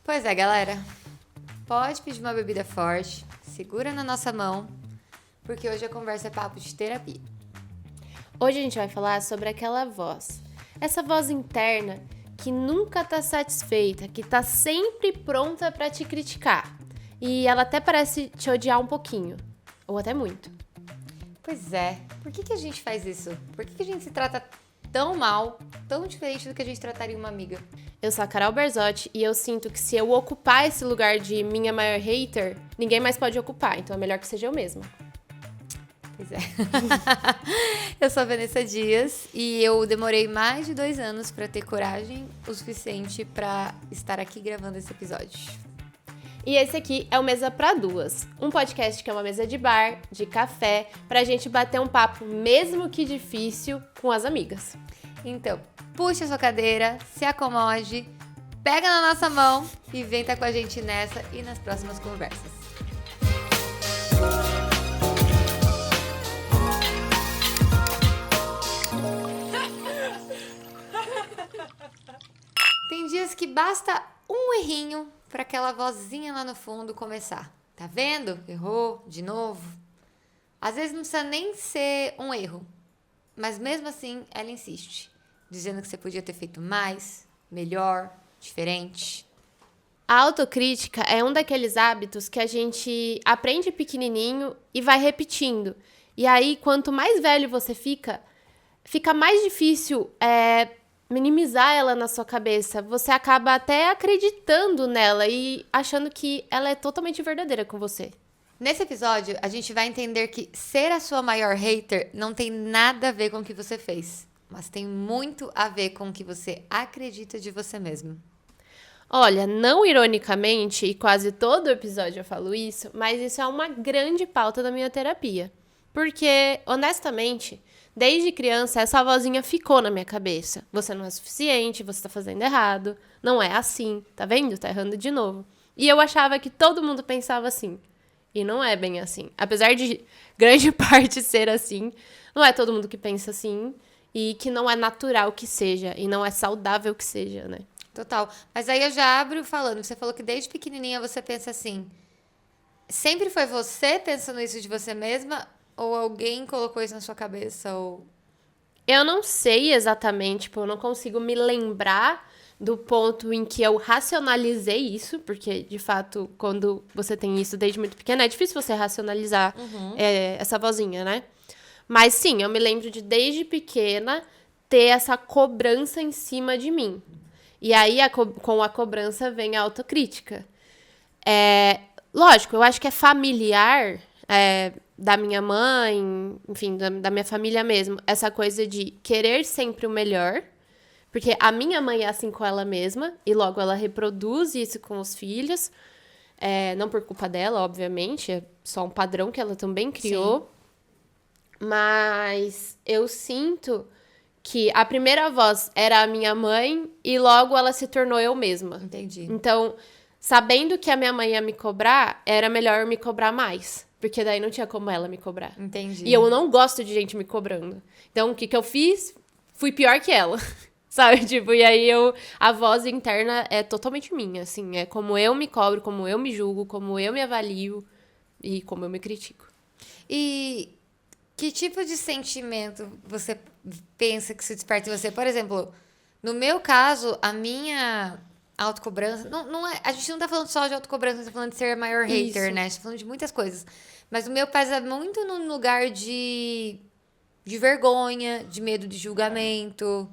Pois é, galera. Pode pedir uma bebida forte, segura na nossa mão, porque hoje a conversa é papo de terapia. Hoje a gente vai falar sobre aquela voz. Essa voz interna que nunca tá satisfeita, que tá sempre pronta pra te criticar. E ela até parece te odiar um pouquinho, ou até muito. Pois é, por que a gente faz isso? Por que a gente se trata tão mal, tão diferente do que a gente trataria uma amiga? Eu sou a Carol Berzotti e eu sinto que se eu ocupar esse lugar de minha maior hater, ninguém mais pode ocupar, então é melhor que seja eu mesma. Pois é. Eu sou a Vanessa Dias e eu demorei mais de 2 anos pra ter coragem o suficiente pra estar aqui gravando esse episódio. E esse aqui é o Mesa pra Duas, um podcast que é uma mesa de bar, de café, pra gente bater um papo, mesmo que difícil, com as amigas. Então, puxa a sua cadeira, se acomode, pega na nossa mão e vem estar com a gente nessa e nas próximas conversas. Tem dias que basta um errinho para aquela vozinha lá no fundo começar. Tá vendo? Errou de novo. Às vezes não precisa nem ser um erro, mas mesmo assim ela insiste, dizendo que você podia ter feito mais, melhor, diferente. A autocrítica é um daqueles hábitos que a gente aprende pequenininho e vai repetindo. E aí, quanto mais velho você fica mais difícil minimizar ela na sua cabeça. Você acaba até acreditando nela e achando que ela é totalmente verdadeira com você. Nesse episódio, a gente vai entender que ser a sua maior hater não tem nada a ver com o que você fez, mas tem muito a ver com o que você acredita de você mesmo. Olha, não ironicamente, e quase todo episódio eu falo isso, mas isso é uma grande pauta da minha terapia. Porque, honestamente, desde criança, essa vozinha ficou na minha cabeça. Você não é suficiente, você tá fazendo errado, não é assim, tá vendo? Tá errando de novo. E eu achava que todo mundo pensava assim. E não é bem assim. Apesar de grande parte ser assim, não é todo mundo que pensa assim. E que não é natural que seja, e não é saudável que seja, né? Total. Mas aí eu já abro falando, você falou que desde pequenininha você pensa assim. Sempre foi você pensando isso de você mesma? Ou alguém colocou isso na sua cabeça? Ou... Eu não sei exatamente, tipo, eu não consigo me lembrar do ponto em que eu racionalizei isso, porque, de fato, quando você tem isso desde muito pequena, é difícil você racionalizar essa vozinha, né? Mas sim, eu me lembro de, desde pequena, ter essa cobrança em cima de mim. E aí, com a cobrança, vem a autocrítica. Lógico, eu acho que é familiar, da minha mãe, enfim, da minha família mesmo, essa coisa de querer sempre o melhor, porque a minha mãe é assim com ela mesma, e logo ela reproduz isso com os filhos, não por culpa dela, obviamente, é só um padrão que ela também criou. Sim. Mas eu sinto que a primeira voz era a minha mãe e logo ela se tornou eu mesma. Entendi. Então, sabendo que a minha mãe ia me cobrar, era melhor eu me cobrar mais. Porque daí não tinha como ela me cobrar. Entendi. E eu não gosto de gente me cobrando. Então, o que eu fiz? Fui pior que ela. Sabe? Tipo, e aí a voz interna é totalmente minha, assim. É como eu me cobro, como eu me julgo, como eu me avalio e como eu me critico. E que tipo de sentimento você pensa que se desperta em você? Por exemplo, no meu caso, a minha autocobrança... Não é, a gente não tá falando só de autocobrança, a gente tá falando de ser maior hater, Isso. né? A gente tá falando de muitas coisas. Mas o meu pesa muito num lugar de vergonha, de medo de julgamento.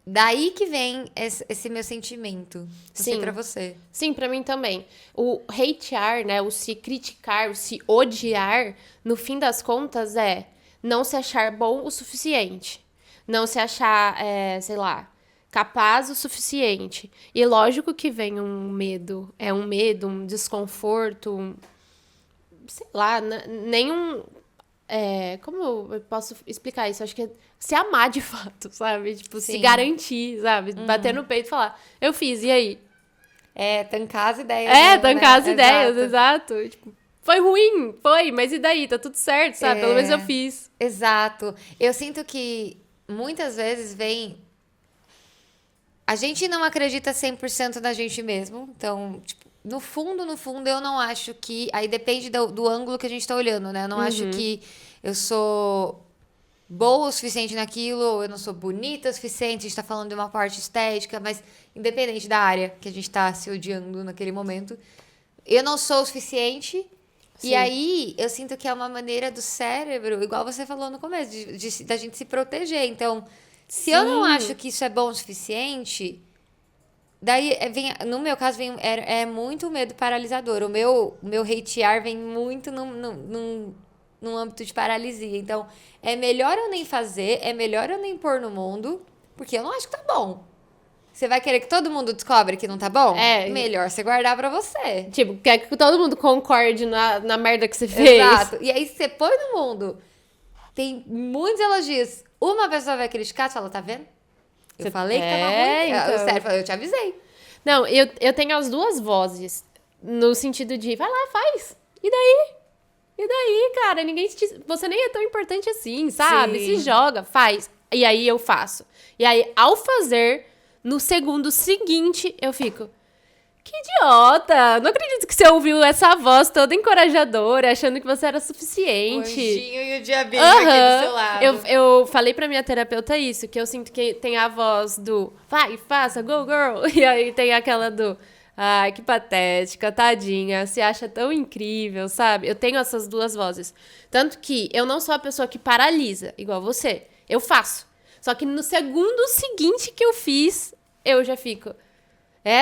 Daí que vem esse meu sentimento. Não sei pra você. Sim, pra mim também. O hatear, né, o se criticar, o se odiar, no fim das contas é não se achar bom o suficiente. Não se achar, sei lá, capaz o suficiente. E lógico que vem um medo. É um medo, um desconforto, sei lá, nenhum... como eu posso explicar isso? Acho que é se amar de fato, sabe? Tipo, Sim. se garantir, sabe? Bater no peito e falar, eu fiz, e aí? Tancar as ideias. Mesmo, Tancar né? as ideias, exato. Tipo, foi ruim, mas e daí? Tá tudo certo, sabe? Pelo menos eu fiz. Exato. Eu sinto que muitas vezes vem A gente não acredita 100% na gente mesmo. Então, tipo, no fundo, eu não acho que... Aí depende do ângulo que a gente tá olhando, né? Eu não acho que eu sou boa o suficiente naquilo, ou eu não sou bonita o suficiente. A gente tá falando de uma parte estética, mas independente da área que a gente tá se odiando naquele momento, eu não sou o suficiente. Sim. E aí, eu sinto que é uma maneira do cérebro, igual você falou no começo, da gente se proteger. Então, se eu não Sim. acho que isso é bom o suficiente, daí, no meu caso, é muito medo paralisador. O meu hatear vem muito num âmbito de paralisia. Então, é melhor eu nem fazer, é melhor eu nem pôr no mundo, porque eu não acho que tá bom. Você vai querer que todo mundo descobre que não tá bom? É. Melhor você guardar pra você. Tipo, quer que todo mundo concorde na merda que você fez. Exato. E aí, você põe no mundo, tem muitos elogios. Uma pessoa vai criticar, você fala, tá vendo? Eu falei que tava ruim. então. O sério, eu te avisei. Não, eu tenho as duas vozes. No sentido de, vai lá, faz. E daí? E daí, cara? Você nem é tão importante assim, sabe? Sim. Se joga, faz. E aí eu faço. E aí, ao fazer, no segundo seguinte, eu fico... Que idiota! Não acredito que você ouviu essa voz toda encorajadora, achando que você era O suficiente. anjinho e o diabinho aqui do seu lado. Eu falei pra minha terapeuta isso, que eu sinto que tem a voz do vai, faça, go girl. E aí tem aquela do ai, que patética, tadinha, se acha tão incrível, sabe? Eu tenho essas duas vozes. Tanto que eu não sou a pessoa que paralisa, igual você. Eu faço. Só que no segundo seguinte que eu fiz, eu já fico...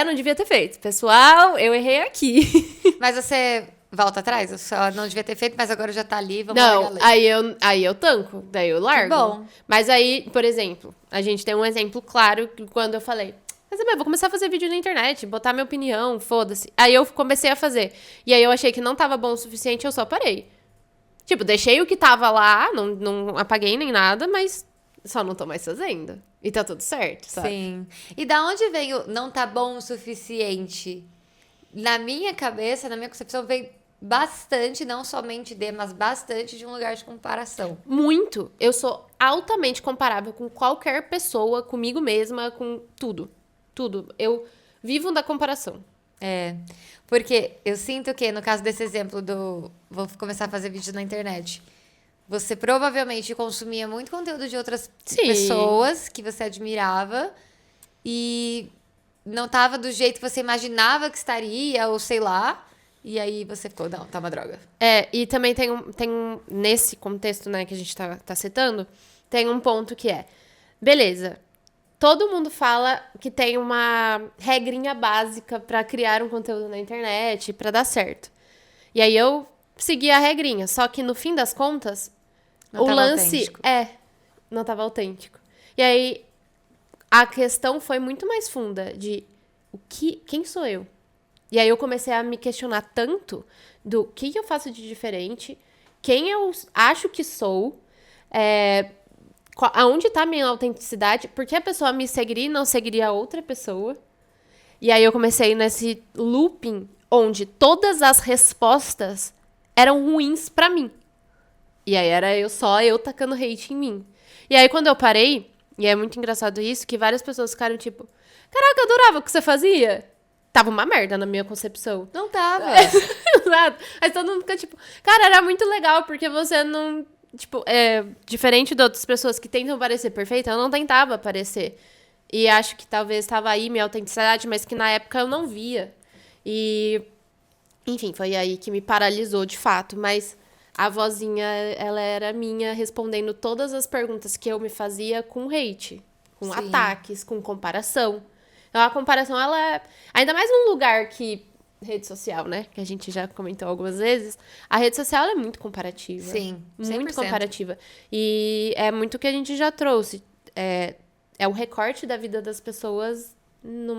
não devia ter feito. Pessoal, eu errei aqui. Mas você volta atrás? Eu só não devia ter feito, mas agora já tá ali, vamos Não, largar a lei. aí eu tanco, daí eu largo. Que bom. Mas aí, por exemplo, a gente tem um exemplo claro que quando eu falei, quer saber, vou começar a fazer vídeo na internet, botar minha opinião, foda-se. Aí eu comecei a fazer. E aí eu achei que não tava bom o suficiente, eu só parei. Tipo, deixei o que tava lá, não apaguei nem nada, mas só não tô mais fazendo. E tá tudo certo, sabe? Sim. E da onde vem o não tá bom o suficiente? Na minha cabeça, na minha concepção, vem bastante, não somente mas bastante de um lugar de comparação. Muito. Eu sou altamente comparável com qualquer pessoa, comigo mesma, com tudo. Tudo. Eu vivo da comparação. É. Porque eu sinto que, no caso desse exemplo vou começar a fazer vídeo na internet. Você provavelmente consumia muito conteúdo de outras Sim. pessoas que você admirava e não tava do jeito que você imaginava que estaria, ou sei lá. E aí você ficou, não, tá uma droga. E também nesse contexto, né, que a gente tá citando, tem um ponto que é, beleza, todo mundo fala que tem uma regrinha básica pra criar um conteúdo na internet, pra dar certo. E aí eu segui a regrinha, só que no fim das contas, Não o tava lance autêntico. não tava autêntico. E aí a questão foi muito mais funda de quem sou eu? E aí eu comecei a me questionar tanto do que eu faço de diferente, quem eu acho que sou, aonde tá a minha autenticidade, por que a pessoa me seguiria e não seguiria outra pessoa. E aí eu comecei nesse looping onde todas as respostas eram ruins pra mim. E aí era só eu tacando hate em mim. E aí quando eu parei, e é muito engraçado isso, que várias pessoas ficaram tipo, caraca, eu adorava o que você fazia. Tava uma merda na minha concepção. Não tava. Exato. Mas todo mundo fica tipo, cara, era muito legal, porque você não... Tipo, diferente de outras pessoas que tentam parecer perfeita, eu não tentava parecer. E acho que talvez tava aí minha autenticidade, mas que na época eu não via. E, enfim, foi aí que me paralisou de fato. Mas a vozinha, ela era minha, respondendo todas as perguntas que eu me fazia com hate, com Sim. ataques, com comparação. Então, a comparação, ela é... Ainda mais num lugar que... Rede social, né? Que a gente já comentou algumas vezes. A rede social, ela é muito comparativa. Sim, 100%. Muito comparativa. E é muito o que a gente já trouxe. É um recorte da vida das pessoas no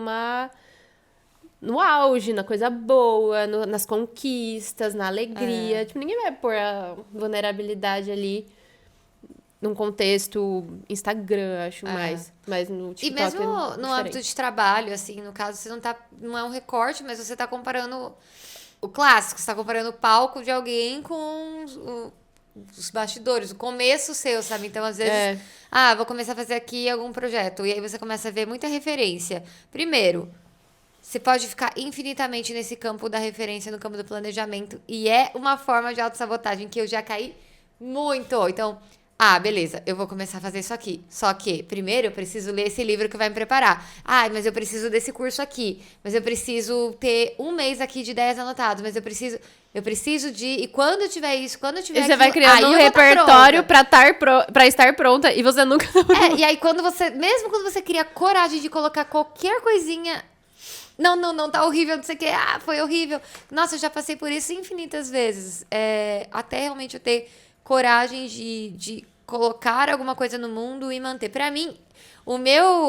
auge, na coisa boa, nas conquistas, na alegria. Tipo, ninguém vai pôr a vulnerabilidade ali num contexto Instagram, acho mais. Mas no E TikTok mesmo é no diferente. âmbito de trabalho, assim, no caso, você não é um recorte, mas você tá comparando o clássico, você tá comparando o palco de alguém com os bastidores, o começo seu, sabe? Então, às vezes, vou começar a fazer aqui algum projeto. E aí você começa a ver muita referência. Primeiro, você pode ficar infinitamente nesse campo da referência, no campo do planejamento. E é uma forma de autossabotagem que eu já caí muito. Então, beleza, eu vou começar a fazer isso aqui. Só que, primeiro, eu preciso ler esse livro que vai me preparar. Mas eu preciso desse curso aqui. Mas eu preciso ter um mês aqui de ideias anotadas. Mas eu preciso de... E quando eu tiver isso, quando eu tiver você aquilo, vai criando um repertório pra estar pronta e você nunca... E aí mesmo quando você cria coragem de colocar qualquer coisinha... Não, tá horrível, não sei o que. Foi horrível. Nossa, eu já passei por isso infinitas vezes. Até realmente eu ter coragem de colocar alguma coisa no mundo e manter. Pra mim,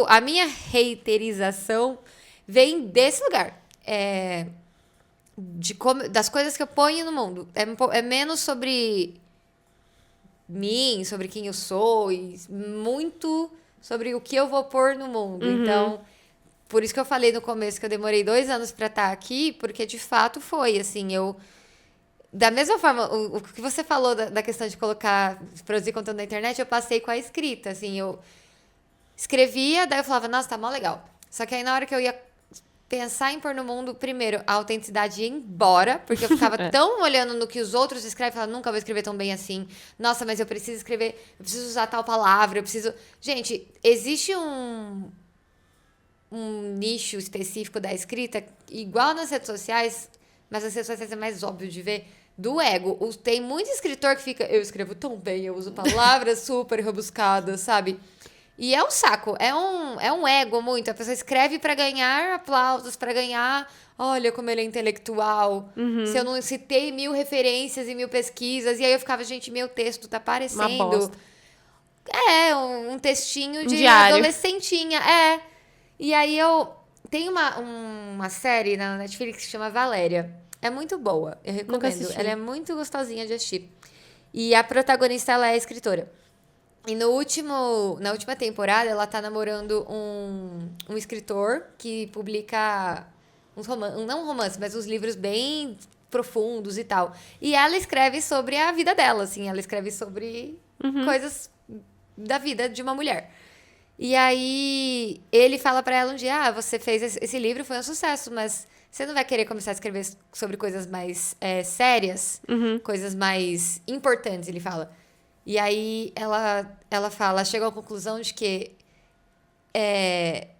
a minha reiterização vem desse lugar. Das coisas que eu ponho no mundo. É menos sobre mim, sobre quem eu sou, e muito sobre o que eu vou pôr no mundo. Então, por isso que eu falei no começo que eu demorei 2 anos pra estar aqui, porque de fato foi, assim, da mesma forma, o que você falou da questão de produzir conteúdo na internet, eu passei com a escrita, assim, eu escrevia, daí eu falava, nossa, tá mó legal. Só que aí na hora que eu ia pensar em pôr no mundo, primeiro, a autenticidade ia embora, porque eu ficava tão olhando no que os outros escrevem, falava, nunca vou escrever tão bem assim. Nossa, mas eu preciso escrever, eu preciso usar tal palavra, eu preciso... Gente, existe um nicho específico da escrita, igual nas redes sociais, mas nas redes sociais é mais óbvio de ver, do ego. Tem muito escritor que fica, eu escrevo tão bem, eu uso palavras super rebuscadas, sabe? E é um saco, é um ego muito. A pessoa escreve pra ganhar aplausos, pra ganhar, olha como ele é intelectual. Se eu não citei 1000 referências e 1000 pesquisas, e aí eu ficava, gente, meu texto tá parecendo... Uma bosta. Um textinho de diário. Adolescentinha, E aí tem uma série na Netflix que se chama Valéria. É muito boa, eu recomendo. Nunca assisti. Ela é muito gostosinha de assistir. E a protagonista, ela é escritora. E na última temporada, ela tá namorando um escritor que publica uns romances, não romances, mas uns livros bem profundos e tal. E ela escreve sobre a vida dela, assim. Ela escreve sobre coisas da vida de uma mulher. E aí, ele fala pra ela um dia, você fez esse livro, foi um sucesso, mas você não vai querer começar a escrever sobre coisas mais sérias? Coisas mais importantes, ele fala. E aí, ela chega à conclusão de que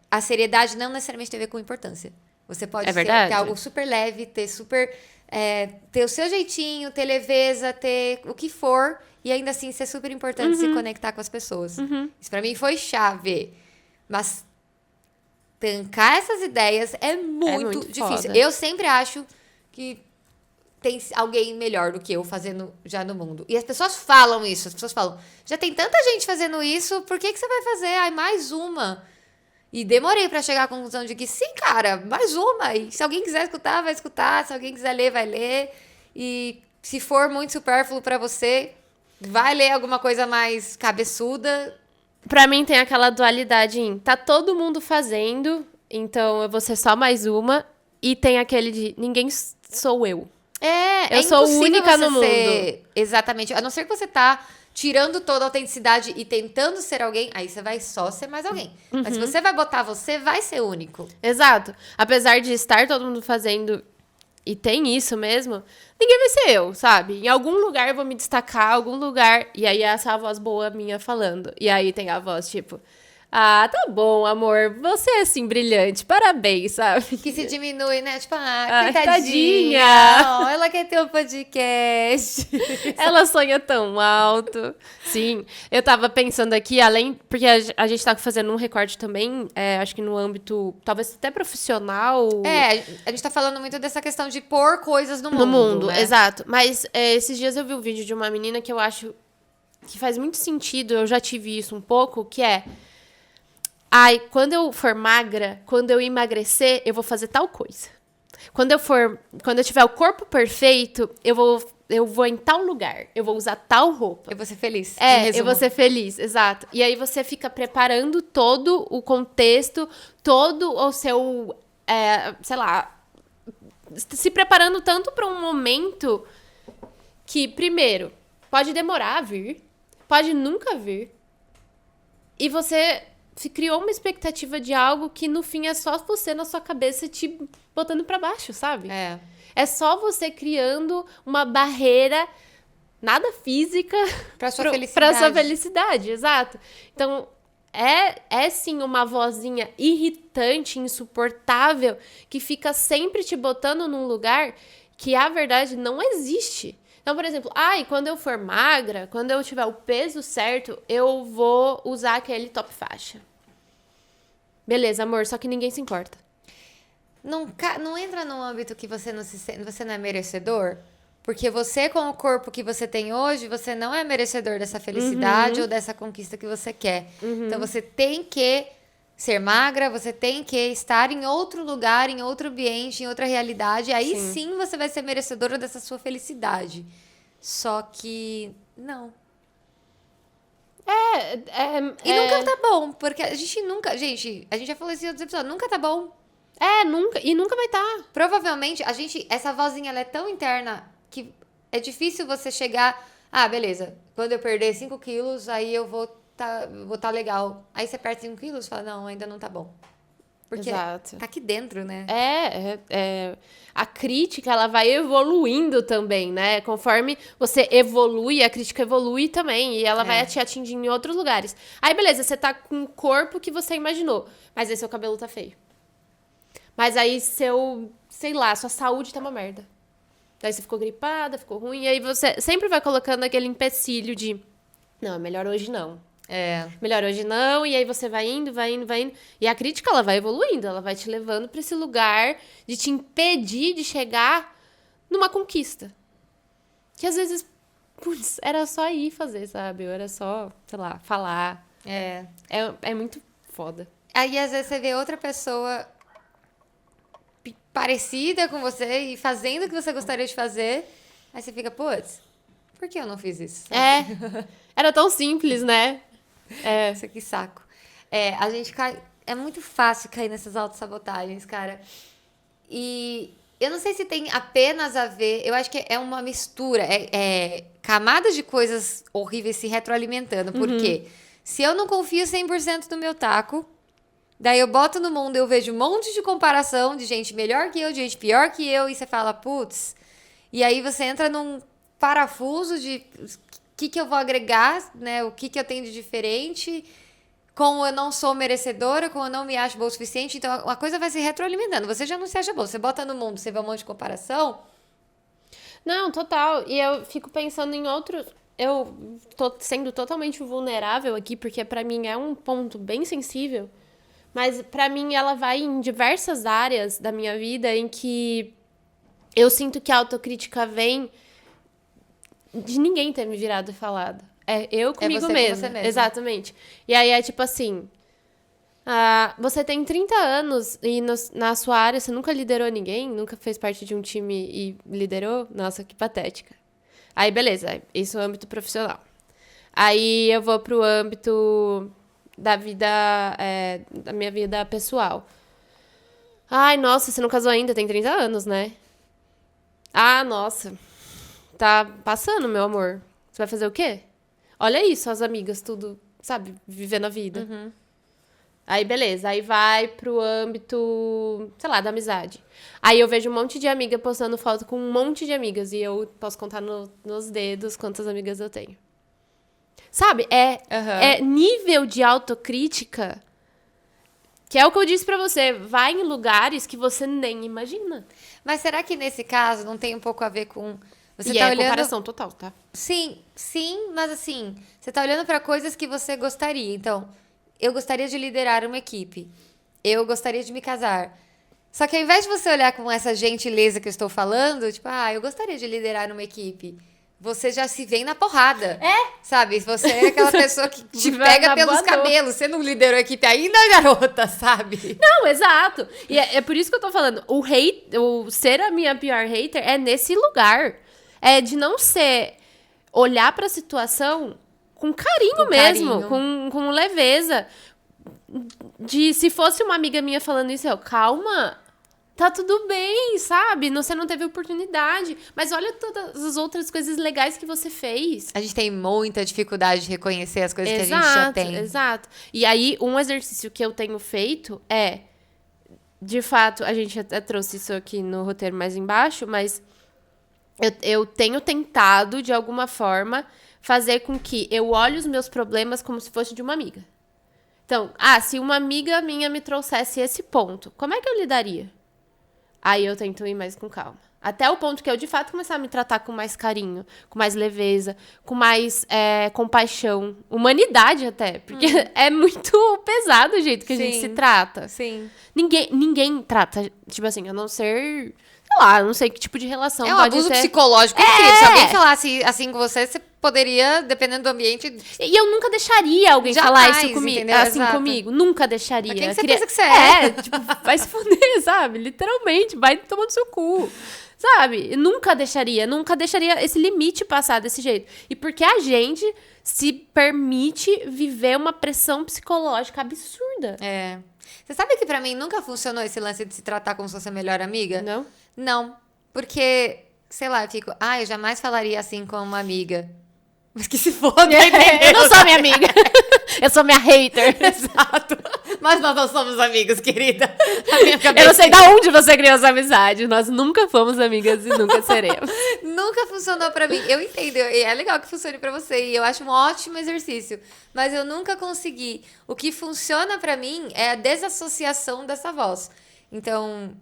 a seriedade não necessariamente tem a ver com importância. Você pode ter algo super leve, ter o seu jeitinho, ter leveza, ter o que for, e ainda assim ser super importante se conectar com as pessoas. Isso pra mim foi chave. Mas tancar essas ideias é muito difícil. Foda. Eu sempre acho que tem alguém melhor do que eu fazendo já no mundo. E as pessoas falam isso. As pessoas falam, já tem tanta gente fazendo isso, por que você vai fazer? Mais uma. E demorei pra chegar à conclusão de que sim, cara, mais uma. E se alguém quiser escutar, vai escutar. Se alguém quiser ler, vai ler. E se for muito supérfluo pra você, vai ler alguma coisa mais cabeçuda. Pra mim tem aquela dualidade em tá todo mundo fazendo, então eu vou ser só mais uma. E tem aquele de ninguém sou eu. Eu sou única no mundo. Exatamente. A não ser que você tá tirando toda a autenticidade e tentando ser alguém, aí você vai só ser mais alguém. Mas se você vai botar você, vai ser único. Exato. Apesar de estar todo mundo fazendo, e tem isso mesmo, ninguém vai ser eu, sabe? Em algum lugar eu vou me destacar, algum lugar, e aí é essa voz boa minha falando. E aí tem a voz tipo... tá bom, amor, você é assim brilhante, parabéns, sabe? Que se diminui, né? Tipo, tadinha. Oh, ela quer ter um podcast. Ela sonha tão alto. Sim, eu tava pensando aqui, porque a gente tá fazendo um recorte também, acho que no âmbito, talvez até profissional. A gente tá falando muito dessa questão de pôr coisas no mundo. No mundo, né? exato. Mas esses dias eu vi um vídeo de uma menina que eu acho que faz muito sentido, eu já tive isso um pouco, que é... quando eu for magra, quando eu emagrecer, eu vou fazer tal coisa. Quando eu tiver o corpo perfeito, eu vou em tal lugar. Eu vou usar tal roupa. Eu vou ser feliz. Eu vou ser feliz, exato. E aí você fica preparando todo o contexto, todo o seu, sei lá, se preparando tanto para um momento que, primeiro, Pode demorar a vir, pode nunca vir. E você se criou uma expectativa de algo que no fim é só você na sua cabeça te botando pra baixo, sabe? É só você criando uma barreira nada física Pra sua pra felicidade. sua felicidade, exato. Então, é sim uma vozinha irritante, insuportável, que fica sempre te botando num lugar que a verdade não existe. Então, por exemplo, quando eu for magra, quando eu tiver o peso certo, eu vou usar aquele top faixa. Beleza, amor, só que ninguém se importa. Não entra num âmbito que você não é merecedor? Porque você, com o corpo que você tem hoje, você não é merecedor dessa felicidade ou dessa conquista que você quer. Então, você tem que ser magra, você tem que estar em outro lugar, em outro ambiente, em outra realidade. Aí sim você vai ser merecedora dessa sua felicidade. Só que não. E nunca tá bom, porque a gente nunca... Gente, a gente já falou isso em outros episódios, nunca tá bom. Nunca. E nunca vai estar. Provavelmente, essa vozinha, ela é tão interna que é difícil você chegar... Ah, beleza, quando eu perder 5 quilos, aí eu vou tá legal. Aí você perde 5 quilos e fala, não, ainda não tá bom. Porque Exato. tá aqui dentro, né? A crítica, ela vai evoluindo também, né? Conforme você evolui, a crítica evolui também. E ela vai te atingir em outros lugares. Aí, beleza, você tá com o corpo que você imaginou. Mas aí seu cabelo tá feio. Mas aí sei lá, sua saúde tá uma merda. Daí você ficou gripada, ficou ruim. E aí você sempre vai colocando aquele empecilho de... Não, é melhor hoje não. Melhor hoje não, e aí você vai indo. E a crítica, ela vai evoluindo, ela vai te levando pra esse lugar de te impedir de chegar numa conquista. Que às vezes, putz, era só ir fazer, sabe? Ou era só, sei lá, falar. É muito foda. Aí, às vezes, você vê outra pessoa parecida com você e fazendo o que você gostaria de fazer. Aí você fica, putz, por que eu não fiz isso? Era tão simples, né? Isso que saco. A gente cai... É muito fácil cair nessas autossabotagens, cara. E eu não sei se tem apenas a ver... Eu acho que é uma mistura. Camadas de coisas horríveis se retroalimentando. Por quê? Se eu não confio 100% no meu taco, daí eu boto no mundo, eu vejo um monte de comparação de gente melhor que eu, de gente pior que eu, e você fala, putz... E aí você entra num parafuso de... O que eu vou agregar, né? O que eu tenho de diferente, como eu não sou merecedora, como eu não me acho boa o suficiente. Então, a coisa vai se retroalimentando. Você já não se acha boa. Você bota no mundo, você vê um monte de comparação. Não, total. E eu fico pensando em outros... Eu tô sendo totalmente vulnerável aqui, porque pra mim é um ponto bem sensível. Mas pra mim ela vai em diversas áreas da minha vida em que eu sinto que a autocrítica vem... de ninguém ter me virado e falado. Eu comigo você mesmo. com você mesmo. Exatamente. E aí é tipo assim... você tem 30 anos e na sua área você nunca liderou ninguém? Nunca fez parte de um time e liderou? Nossa, que patética. Aí, beleza. Isso é o âmbito profissional. Aí eu vou pro âmbito da vida... da minha vida pessoal. Ai, nossa, você não casou ainda, tem 30 anos, né? Ah, nossa... Tá passando, meu amor. Você vai fazer o quê? Olha isso, as amigas, tudo, sabe? Vivendo a vida. Aí, beleza. Aí vai pro âmbito, sei lá, da amizade. Aí eu vejo um monte de amiga postando foto com um monte de amigas. E eu posso contar nos dedos quantas amigas eu tenho. Sabe? É nível de autocrítica... Que é o que eu disse pra você. Vai em lugares que você nem imagina. Mas será que nesse caso não tem um pouco a ver com... Você E tá é olhando... comparação total, tá? Sim, mas assim, você tá olhando pra coisas que você gostaria. Então, eu gostaria de liderar uma equipe. Eu gostaria de me casar. Só que ao invés de você olhar com essa gentileza que eu estou falando, tipo, eu gostaria de liderar uma equipe. Você já se vem na porrada. Sabe? Você é aquela pessoa que te pega pelos cabelos. Você não liderou a equipe ainda, garota, sabe? Não, exato. E é por isso que eu tô falando. O ser a minha pior hater é nesse lugar. É de não ser... Olhar pra situação com carinho mesmo. Com leveza. Se fosse uma amiga minha falando isso, calma. tá tudo bem, sabe? Você não teve oportunidade. Mas olha todas as outras coisas legais que você fez. A gente tem muita dificuldade de reconhecer as coisas que a gente já tem. Exato. E aí, um exercício que eu tenho feito é... De fato, a gente até trouxe isso aqui no roteiro mais embaixo, mas eu tenho tentado, de alguma forma, fazer com que eu olhe os meus problemas como se fosse de uma amiga. Então, se uma amiga minha me trouxesse esse ponto, como é que eu lidaria? Aí eu tento ir mais com calma. Até o ponto que eu, de fato, começar a me tratar com mais carinho, com mais leveza, com mais compaixão, humanidade até. Porque é muito pesado o jeito que a gente se trata. Sim. Ninguém trata, tipo assim, a não ser... Sei lá, não sei que tipo de relação É um pode abuso ter. psicológico incrível. Se alguém falasse assim com você, você poderia, dependendo do ambiente... E eu nunca deixaria alguém Jamais, falar isso comigo, entendeu? assim Exato. comigo. Nunca deixaria. Pra quem você pensa que você é? Tipo, vai se fuder, sabe? Literalmente, vai tomar no seu cu. Sabe? Eu nunca deixaria esse limite passar desse jeito. E porque a gente se permite viver uma pressão psicológica absurda. É. Você sabe que pra mim nunca funcionou esse lance de se tratar como se fosse a melhor amiga? Não? Não. Porque, sei lá, eu fico... eu jamais falaria assim com uma amiga. Mas que se foda, Eu não sou minha amiga. Eu sou minha hater. Exato. Mas nós não somos amigos, querida. A minha cabeça... Eu não sei de onde você criou essa amizade. Nós nunca fomos amigas e nunca seremos. Nunca funcionou pra mim. Eu entendo. E é legal que funcione pra você. E eu acho um ótimo exercício. Mas eu nunca consegui. O que funciona pra mim é a desassociação dessa voz. Então,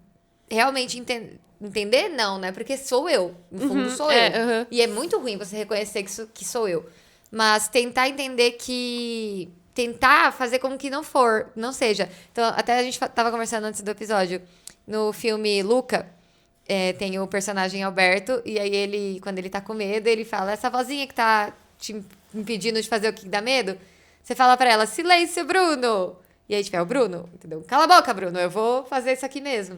realmente entender, não, né? Porque sou eu. No fundo, sou eu. E é muito ruim você reconhecer que sou eu. Mas tentar entender que... Tentar fazer como que não seja. Então, até a gente tava conversando antes do episódio. No filme Luca, tem o personagem Alberto. E aí ele, quando ele tá com medo, ele fala... Essa vozinha que tá te impedindo de fazer o que dá medo... Você fala pra ela, silêncio, Bruno! E aí, tipo, é o Bruno, entendeu? Cala a boca, Bruno, eu vou fazer isso aqui mesmo.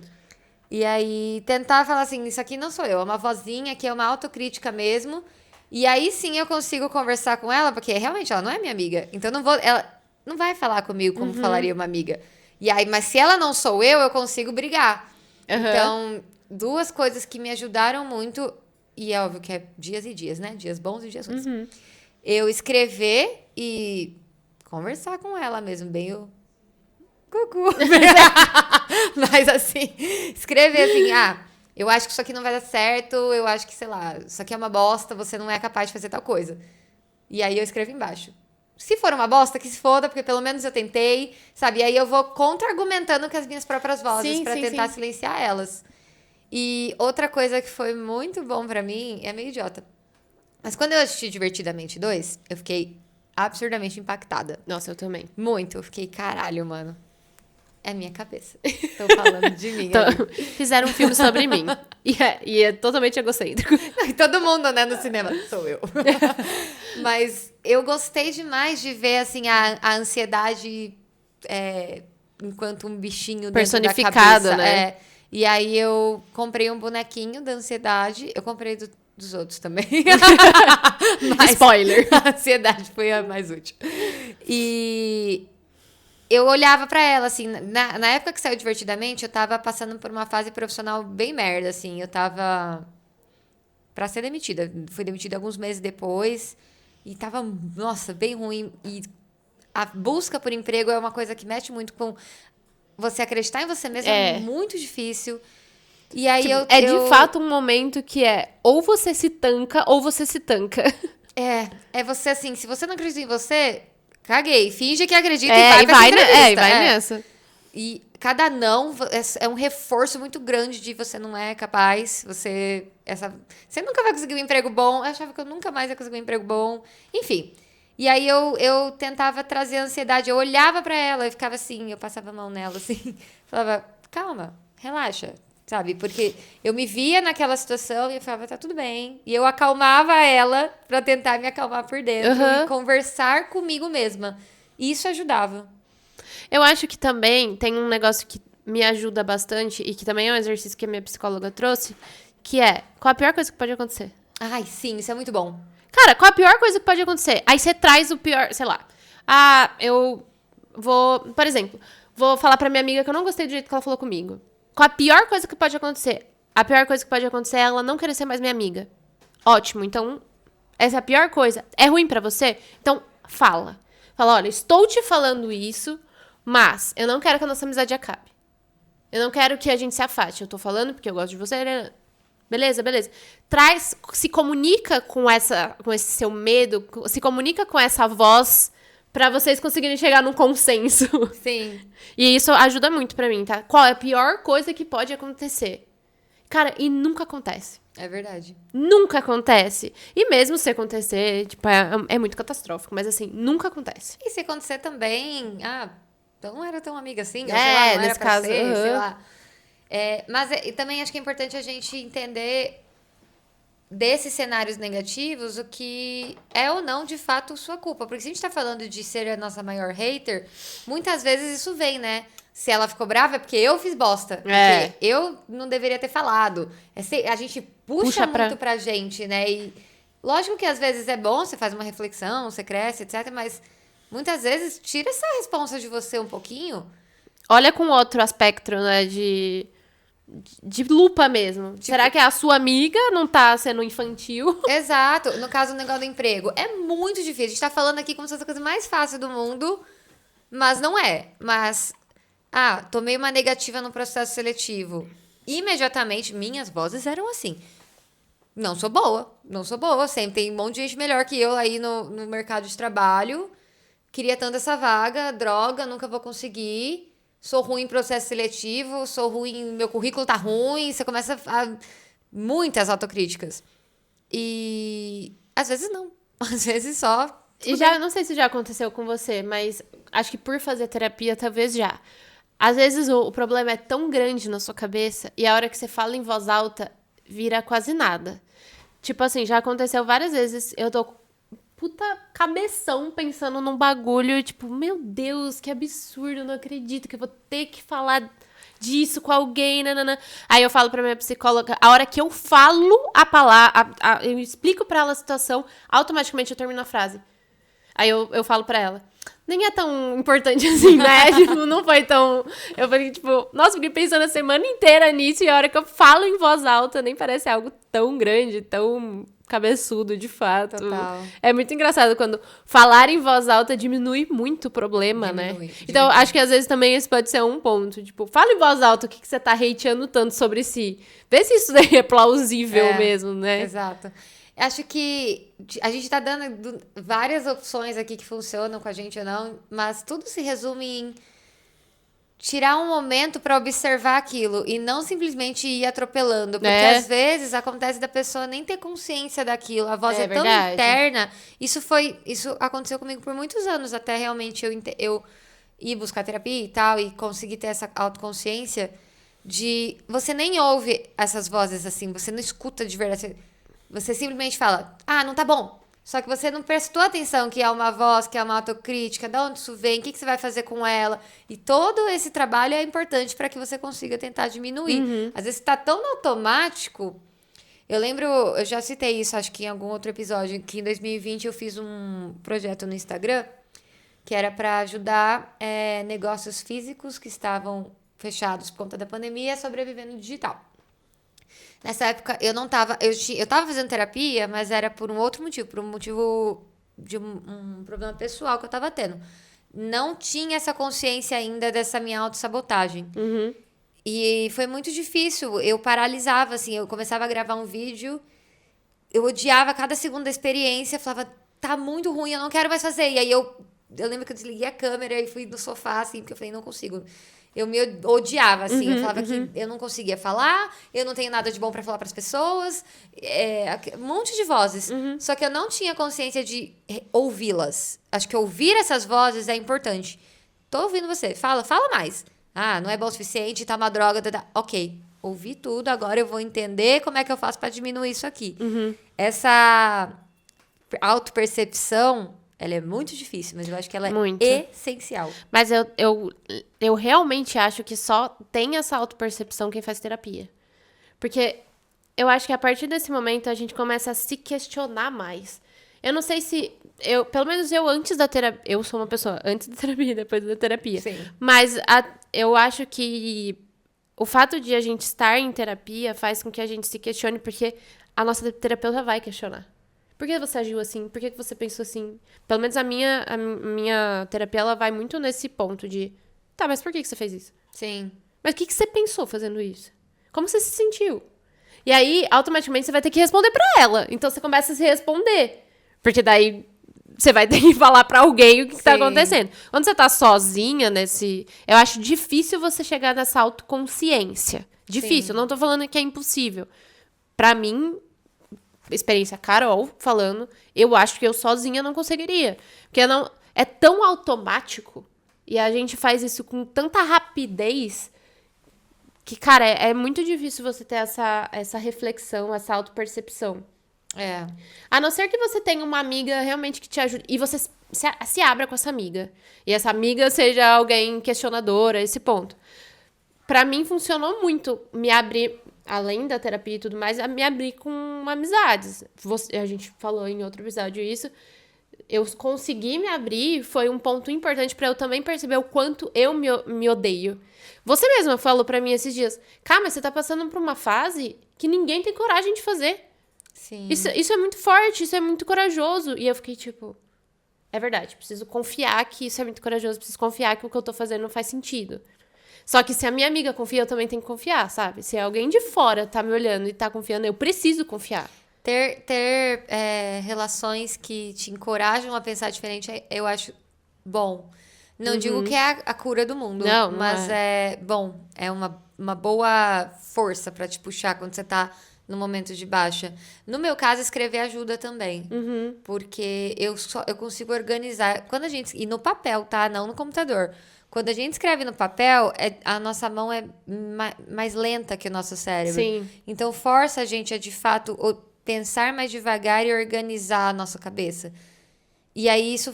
E aí, tentar falar assim, isso aqui não sou eu, é uma vozinha que é uma autocrítica mesmo. E aí, sim, eu consigo conversar com ela, porque realmente ela não é minha amiga. Então, ela não vai falar comigo como falaria uma amiga. E aí, mas se ela não sou eu consigo brigar. Então, duas coisas que me ajudaram muito, e é óbvio que é dias e dias, né? Dias bons e dias ruins. Eu escrever e conversar com ela mesmo, bem o cucu. Mas assim, escrever assim, eu acho que isso aqui não vai dar certo, eu acho que, sei lá, isso aqui é uma bosta, você não é capaz de fazer tal coisa. E aí eu escrevo embaixo. Se for uma bosta, que se foda, porque pelo menos eu tentei, sabe? E aí eu vou contra-argumentando com as minhas próprias vozes pra tentar silenciar elas. E outra coisa que foi muito bom pra mim, é meio idiota. Mas quando eu assisti Divertidamente 2, eu fiquei absurdamente impactada. Nossa, eu também. Muito. Eu fiquei, caralho, mano. É minha cabeça. Tô falando de mim. Fizeram um filme sobre mim. E é totalmente egocêntrico. E todo mundo, né, no cinema. Sou eu. Mas eu gostei demais de ver, assim, a ansiedade enquanto um bichinho personificado, dentro da cabeça. né? E aí eu comprei um bonequinho da ansiedade. Eu comprei dos outros também. Mas spoiler. A ansiedade foi a mais útil. E eu olhava pra ela, assim, na época que saiu Divertidamente, eu tava passando por uma fase profissional bem merda, assim. Eu tava pra ser demitida. Fui demitida alguns meses depois. E tava, nossa, bem ruim. E a busca por emprego é uma coisa que mexe muito com você acreditar em você mesmo. É muito difícil. E aí tipo, de fato um momento que ou você se tanca ou você se tanca. É você assim, se você não acredita em você, caguei. Finge que acredita e vai nessa. E cada não é um reforço muito grande de você não é capaz, você nunca vai conseguir um emprego bom. Eu achava que eu nunca mais ia conseguir um emprego bom. Enfim. E aí eu tentava trazer a ansiedade, eu olhava pra ela e ficava assim, eu passava a mão nela assim, falava, calma, relaxa. Sabe? Porque eu me via naquela situação e eu falava, tá tudo bem. E eu acalmava ela pra tentar me acalmar por dentro e conversar comigo mesma. E isso ajudava. Eu acho que também tem um negócio que me ajuda bastante e que também é um exercício que a minha psicóloga trouxe, que qual a pior coisa que pode acontecer? Ai, sim, isso é muito bom. Cara, qual a pior coisa que pode acontecer? Aí você traz o pior, sei lá. Eu vou, por exemplo, vou falar pra minha amiga que eu não gostei do jeito que ela falou comigo. com a pior coisa que pode acontecer. A pior coisa que pode acontecer é ela não querer ser mais minha amiga. Ótimo, então, essa é a pior coisa. É ruim pra você? Então, fala. Fala, olha, estou te falando isso, mas eu não quero que a nossa amizade acabe. Eu não quero que a gente se afaste. Eu tô falando porque eu gosto de você. Beleza, beleza. Se comunica com esse seu medo, se comunica com essa voz pra vocês conseguirem chegar num consenso. Sim. E isso ajuda muito pra mim, tá? Qual é a pior coisa que pode acontecer? Cara, e nunca acontece. É verdade. Nunca acontece. E mesmo se acontecer, tipo, é muito catastrófico. Mas assim, nunca acontece. E se acontecer também, então não era tão amiga assim, ou sei É, lá, não era nesse pra caso, ser, sei uhum. lá. Mas e também acho que é importante a gente entender desses cenários negativos o que é ou não de fato sua culpa. Porque se a gente tá falando de ser a nossa maior hater, muitas vezes isso vem, né? Se ela ficou brava é porque eu fiz bosta. É. Porque eu não deveria ter falado. A gente puxa muito pra gente, né? E lógico que às vezes é bom, você faz uma reflexão, você cresce, etc. Mas muitas vezes tira essa responsa de você um pouquinho. Olha com outro aspecto, né? De lupa mesmo. Será que a sua amiga não tá sendo infantil? Exato. No caso do negócio do emprego. É muito difícil. A gente tá falando aqui como se fosse a coisa mais fácil do mundo, mas não é. Mas, tomei uma negativa no processo seletivo. Imediatamente, minhas vozes eram assim. Não sou boa. Não sou boa. Sempre tem um monte de gente melhor que eu aí no mercado de trabalho. Queria tanto essa vaga. Droga, nunca vou conseguir. Sou ruim em processo seletivo, sou ruim, meu currículo tá ruim, você começa a muitas autocríticas. E às vezes não, às vezes só. E já, não sei se já aconteceu com você, mas acho que por fazer terapia, talvez já. Às vezes o problema é tão grande na sua cabeça e a hora que você fala em voz alta, vira quase nada. Tipo assim, já aconteceu várias vezes, eu tô puta cabeção pensando num bagulho, tipo, meu Deus, que absurdo, não acredito que eu vou ter que falar disso com alguém, nanana. Aí eu falo pra minha psicóloga, a hora que eu falo a palavra, eu explico pra ela a situação, automaticamente eu termino a frase. Aí eu falo pra ela, nem é tão importante assim, né? Tipo, não foi tão... Eu falei, tipo, nossa, fiquei pensando a semana inteira nisso e a hora que eu falo em voz alta nem parece algo tão grande, tão cabeçudo, de fato. Total. É muito engraçado quando falar em voz alta diminui muito o problema, Diminui. né? Então, acho que às vezes também esse pode ser um ponto. Tipo, fala em voz alta o que você tá hateando tanto sobre si. Vê se isso daí é plausível mesmo, né? Exato. Acho que a gente tá dando várias opções aqui que funcionam com a gente ou não, mas tudo se resume em tirar um momento pra observar aquilo e não simplesmente ir atropelando. Porque às vezes acontece da pessoa nem ter consciência daquilo. A voz é tão verdade. interna. Isso aconteceu comigo por muitos anos, até realmente eu ir buscar terapia e tal, e conseguir ter essa autoconsciência de você nem ouve essas vozes assim, você não escuta de verdade. Você simplesmente fala, não tá bom. Só que você não prestou atenção que é uma voz, que é uma autocrítica, de onde isso vem, o que você vai fazer com ela. E todo esse trabalho é importante para que você consiga tentar diminuir. Às vezes tá tão no automático. Eu lembro, eu já citei isso, acho que em algum outro episódio, que em 2020 eu fiz um projeto no Instagram que era para ajudar negócios físicos que estavam fechados por conta da pandemia a sobreviver no digital. Nessa época, eu não tava... Eu tava fazendo terapia, mas era por um outro motivo. Por um motivo de um problema pessoal que eu tava tendo. Não tinha essa consciência ainda dessa minha autossabotagem. E foi muito difícil. Eu paralisava, assim. Eu começava a gravar um vídeo. Eu odiava cada segundo da experiência. Falava, tá muito ruim, eu não quero mais fazer. E aí eu lembro que eu desliguei a câmera e fui no sofá, assim. Porque eu falei, não consigo. Eu me odiava, assim. Eu falava que eu não conseguia falar, eu não tenho nada de bom pra falar pras pessoas. Um monte de vozes. Só que eu não tinha consciência de ouvi-las. Acho que ouvir essas vozes é importante. Tô ouvindo você. Fala mais. Não é bom o suficiente, tá uma droga. Ok, ouvi tudo, agora eu vou entender como é que eu faço pra diminuir isso aqui. Essa autopercepção... Ela é muito difícil, mas eu acho que ela é essencial. Mas eu realmente acho que só tem essa autopercepção quem faz terapia. Porque eu acho que a partir desse momento a gente começa a se questionar mais. Eu não sei se... pelo menos eu antes da terapia... Eu sou uma pessoa antes da terapia, depois da terapia. Sim. Mas eu acho que o fato de a gente estar em terapia faz com que a gente se questione, porque a nossa terapeuta vai questionar. Por que você agiu assim? Por que você pensou assim? Pelo menos a minha terapia, ela vai muito nesse ponto de... Tá, mas por que você fez isso? Sim. Mas o que você pensou fazendo isso? Como você se sentiu? E aí, automaticamente, você vai ter que responder pra ela. Então, você começa a se responder. Porque daí, você vai ter que falar pra alguém o que tá acontecendo. Quando você tá sozinha nesse... Eu acho difícil você chegar nessa autoconsciência. Difícil. Sim. Não tô falando que é impossível. Pra mim, experiência Carol falando, eu acho que eu sozinha não conseguiria. Porque não, é tão automático. E a gente faz isso com tanta rapidez... Que, cara, é muito difícil você ter essa reflexão, essa autopercepção. É. A não ser que você tenha uma amiga realmente que te ajude. E você se abra com essa amiga. E essa amiga seja alguém questionadora, esse ponto. Pra mim, funcionou muito me abrir, além da terapia e tudo mais, a me abrir com amizades. A gente falou em outro episódio isso. Eu consegui me abrir, foi um ponto importante pra eu também perceber o quanto eu me odeio. Você mesma falou pra mim esses dias, cara, mas você tá passando por uma fase que ninguém tem coragem de fazer. Sim. Isso é muito forte, isso é muito corajoso. E eu fiquei tipo, é verdade, preciso confiar que isso é muito corajoso, preciso confiar que o que eu tô fazendo não faz sentido. Só que se a minha amiga confia, eu também tenho que confiar, sabe? Se alguém de fora tá me olhando e tá confiando, eu preciso confiar. Ter relações que te encorajam a pensar diferente, eu acho bom. Não digo que é a cura do mundo, Não mas é bom. É uma boa força pra te puxar quando você tá no momento de baixa. No meu caso, escrever ajuda também. Porque eu consigo organizar. E no papel, tá? Não no computador. Quando a gente escreve no papel, a nossa mão é mais lenta que o nosso cérebro. Sim. Então, força a gente a, de fato, pensar mais devagar e organizar a nossa cabeça. E aí, isso,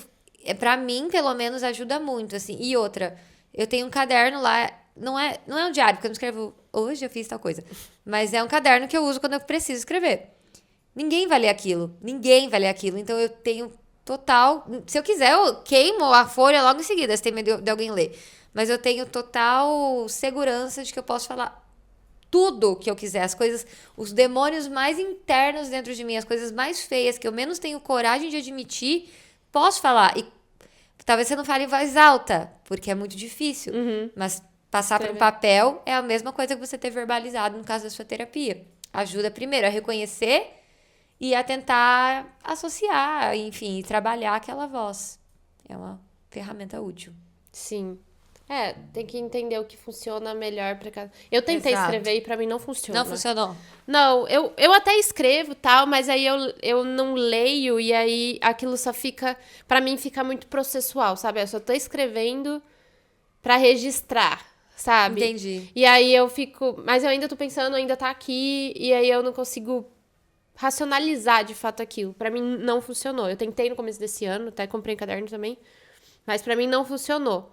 pra mim, pelo menos, ajuda muito, assim. E outra, eu tenho um caderno lá, não é um diário, porque eu não escrevo, hoje eu fiz tal coisa. Mas é um caderno que eu uso quando eu preciso escrever. Ninguém vai ler aquilo. Então, eu tenho total... Se eu quiser, eu queimo a folha logo em seguida, se tem medo de alguém ler. Mas eu tenho total segurança de que eu posso falar tudo que eu quiser, as coisas, os demônios mais internos dentro de mim, as coisas mais feias que eu menos tenho coragem de admitir, posso falar. E talvez você não fale em voz alta, porque é muito difícil. Mas passar para um papel é a mesma coisa que você ter verbalizado no caso da sua terapia. Ajuda primeiro a reconhecer e a tentar associar, enfim, trabalhar aquela voz. É uma ferramenta útil. Sim. Tem que entender o que funciona melhor pra cada... Eu tentei escrever e pra mim não funciona. Não funcionou? Não, eu até escrevo tal, mas aí eu não leio e aí aquilo só fica... Pra mim fica muito processual, sabe? Eu só tô escrevendo pra registrar, sabe? Entendi. E aí eu fico... Mas eu ainda tô pensando, ainda tá aqui, e aí eu não consigo racionalizar de fato aquilo. Pra mim não funcionou. Eu tentei no começo desse ano, até comprei um caderno também, mas pra mim não funcionou.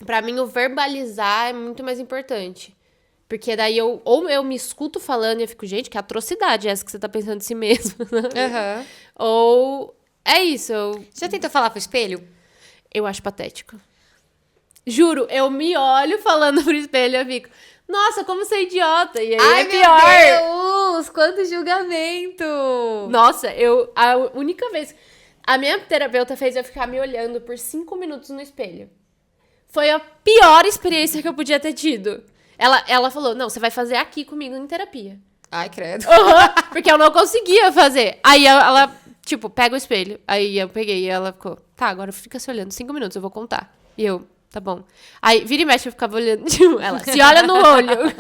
Pra mim, o verbalizar é muito mais importante. Porque daí ou eu me escuto falando e eu fico, gente, que atrocidade essa que você tá pensando de si mesmo. Ou é isso. Já tentou falar pro espelho? Eu acho patético. Juro, eu me olho falando pro espelho e eu fico, nossa, como você é idiota. E aí é pior. Meu Deus, quanto julgamento. Nossa, a única vez... A minha terapeuta fez eu ficar me olhando por 5 minutos no espelho. Foi a pior experiência que eu podia ter tido. Ela falou, não, você vai fazer aqui comigo em terapia. Ai, credo. Porque eu não conseguia fazer. Aí ela, tipo, pega o espelho. Aí eu peguei e ela ficou, tá, agora fica se olhando 5 minutos, eu vou contar. E eu, tá bom. Aí, vira e mexe, eu ficava olhando, tipo, ela, se olha no olho.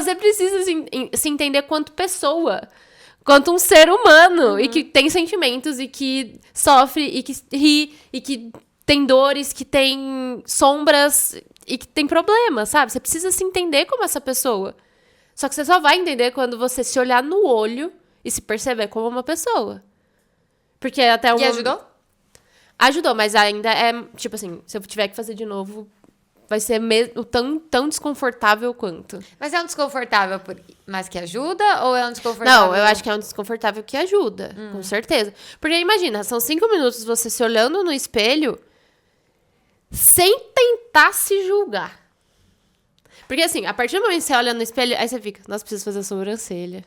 Você precisa se entender quanto pessoa, quanto um ser humano, e que tem sentimentos, e que sofre, e que ri, e que... tem dores, que tem sombras e que tem problemas, sabe? Você precisa se entender como essa pessoa. Só que você só vai entender quando você se olhar no olho e se perceber como uma pessoa. Porque até E ajudou? Ajudou, mas ainda é, tipo assim, se eu tiver que fazer de novo, vai ser tão desconfortável quanto. Mas é um desconfortável, mas que ajuda? Ou é um desconfortável? Não, eu acho que é um desconfortável que ajuda, com certeza. Porque imagina, são 5 minutos você se olhando no espelho... sem tentar se julgar. Porque assim, a partir do momento que você olha no espelho, aí você fica, nossa, preciso fazer a sobrancelha.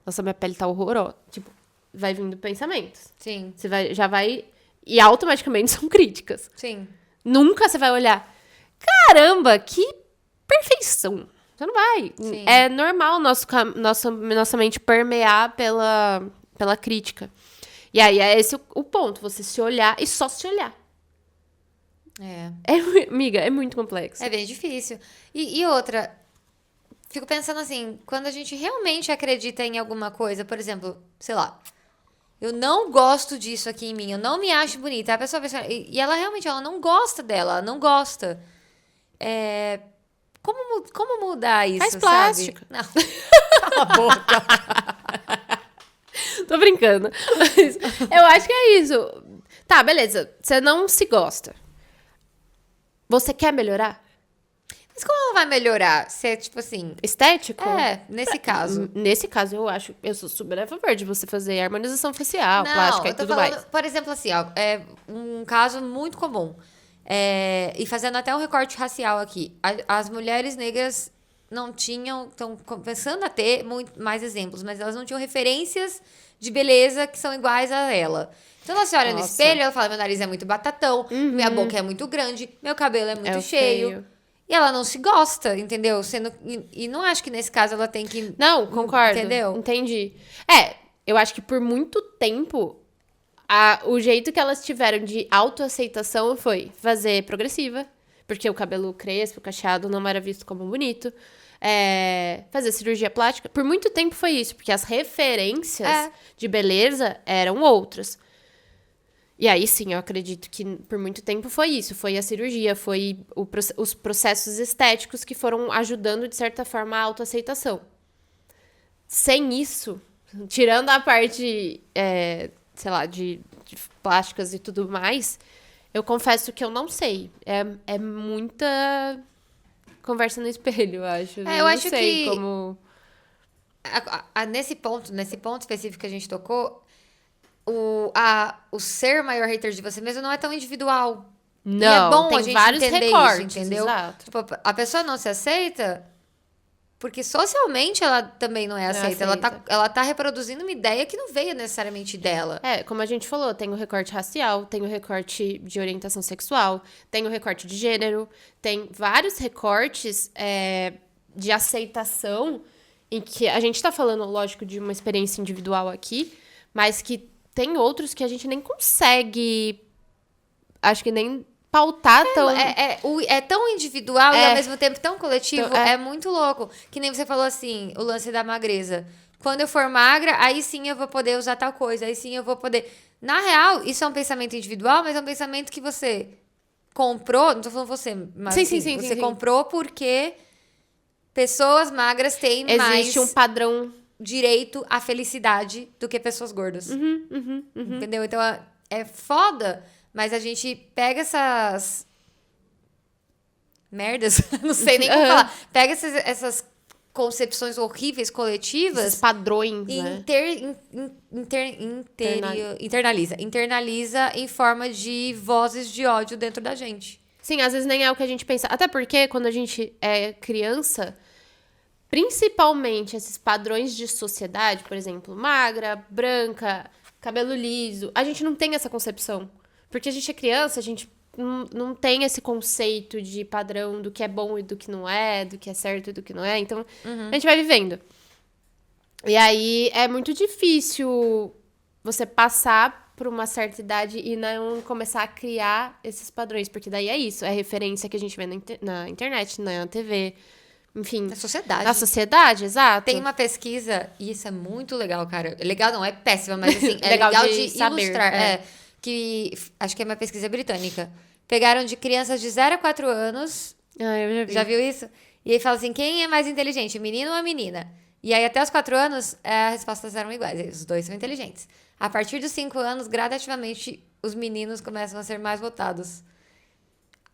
Nossa, minha pele tá horrorosa. Tipo, vai vindo pensamentos. Sim, Você já vai... E automaticamente são críticas. sim. Nunca você vai olhar, caramba, que perfeição. Você não vai. Sim. É normal nossa mente permear pela crítica. E aí é esse o ponto, você se olhar e só se olhar. Amiga, é muito complexo. É bem difícil. E outra, fico pensando assim, quando a gente realmente acredita em alguma coisa, por exemplo, sei lá, eu não gosto disso aqui em mim, eu não me acho bonita. A pessoa pensa, e ela realmente ela não gosta dela, ela não gosta. Como mudar isso, Faz plástica. sabe? Não. Cala a boca. Tô brincando. Mas eu acho que é isso. Tá, beleza. Você não se gosta. Você quer melhorar? Mas como ela vai melhorar? Se é tipo assim. Estético? Nesse caso. Nesse caso, eu sou super a favor de você fazer harmonização facial, Não, plástica e eu tô tudo falando, mais. por exemplo, assim, ó, é um caso muito comum. E fazendo até um recorte racial aqui. As mulheres negras não tinham, estão começando a ter muito mais exemplos, mas elas não tinham referências de beleza que são iguais a ela. Então ela se olha no Nossa. espelho, ela fala, meu nariz é muito batatão, minha boca é muito grande, meu cabelo é muito cheio. feio. E ela não se gosta, entendeu? E não acho que nesse caso ela tem que... Não, concordo. Entendeu? Entendi. Eu acho que por muito tempo, o jeito que elas tiveram de autoaceitação foi fazer progressiva, porque o cabelo crespo, cacheado, não era visto como bonito. Fazer cirurgia plástica. Por muito tempo foi isso, porque as referências de beleza eram outras. E aí, sim, eu acredito que por muito tempo foi isso. Foi a cirurgia, foi os processos estéticos que foram ajudando, de certa forma, a autoaceitação. Sem isso, tirando a parte, sei lá, de plásticas e tudo mais, eu confesso que eu não sei. É muita conversa no espelho, eu acho. eu não acho sei que como... nesse ponto específico que a gente tocou, o ser maior hater de você mesmo não é tão individual. Não, e é bom tem a gente vários entender recortes, isso, entendeu? exato. Tipo, a pessoa não se aceita porque socialmente ela também não é aceita. Ela tá reproduzindo uma ideia que não veio necessariamente dela. Como a gente falou, tem o recorte racial, tem o recorte de orientação sexual, tem o recorte de gênero, tem vários recortes de aceitação em que a gente tá falando, lógico, de uma experiência individual aqui, mas que tem outros que a gente nem consegue, acho que nem pautar tão... É tão individual e ao mesmo tempo tão coletivo. Então, é muito louco. Que nem você falou assim, o lance da magreza. Quando eu for magra, aí sim eu vou poder usar tal coisa. Aí sim eu vou poder... Na real, isso é um pensamento individual, mas é um pensamento que você comprou... Não tô falando você, mas Sim, assim, sim, você sim. comprou porque pessoas magras têm Existe um padrão... direito à felicidade do que pessoas gordas. Entendeu? Então, é foda, mas a gente pega essas merdas, não sei nem como falar, pega essas concepções horríveis, coletivas, Esses padrões, e né? internaliza em forma de vozes de ódio dentro da gente. Sim, às vezes nem é o que a gente pensa. Até porque, quando a gente é criança... Principalmente esses padrões de sociedade, por exemplo, magra, branca, cabelo liso, a gente não tem essa concepção. Porque a gente é criança, a gente não tem esse conceito de padrão do que é bom e do que não é, do que é certo e do que não é. Então, a gente vai vivendo. E aí, é muito difícil você passar por uma certa idade e não começar a criar esses padrões. Porque daí é isso, é referência que a gente vê na internet, na TV... Enfim. Na sociedade. Na sociedade, exato. Tem uma pesquisa, e isso é muito legal, cara. Legal não, é péssima, mas assim, é Legal legal de de saber, ilustrar. Que acho que é uma pesquisa britânica. Pegaram de crianças de 0 a 4 anos. Eu já vi. Já viu isso? E aí fala assim, quem é mais inteligente, o menino ou a menina? E aí até os 4 anos, as respostas eram iguais. Os dois são inteligentes. A partir dos 5 anos, gradativamente, os meninos começam a ser mais votados.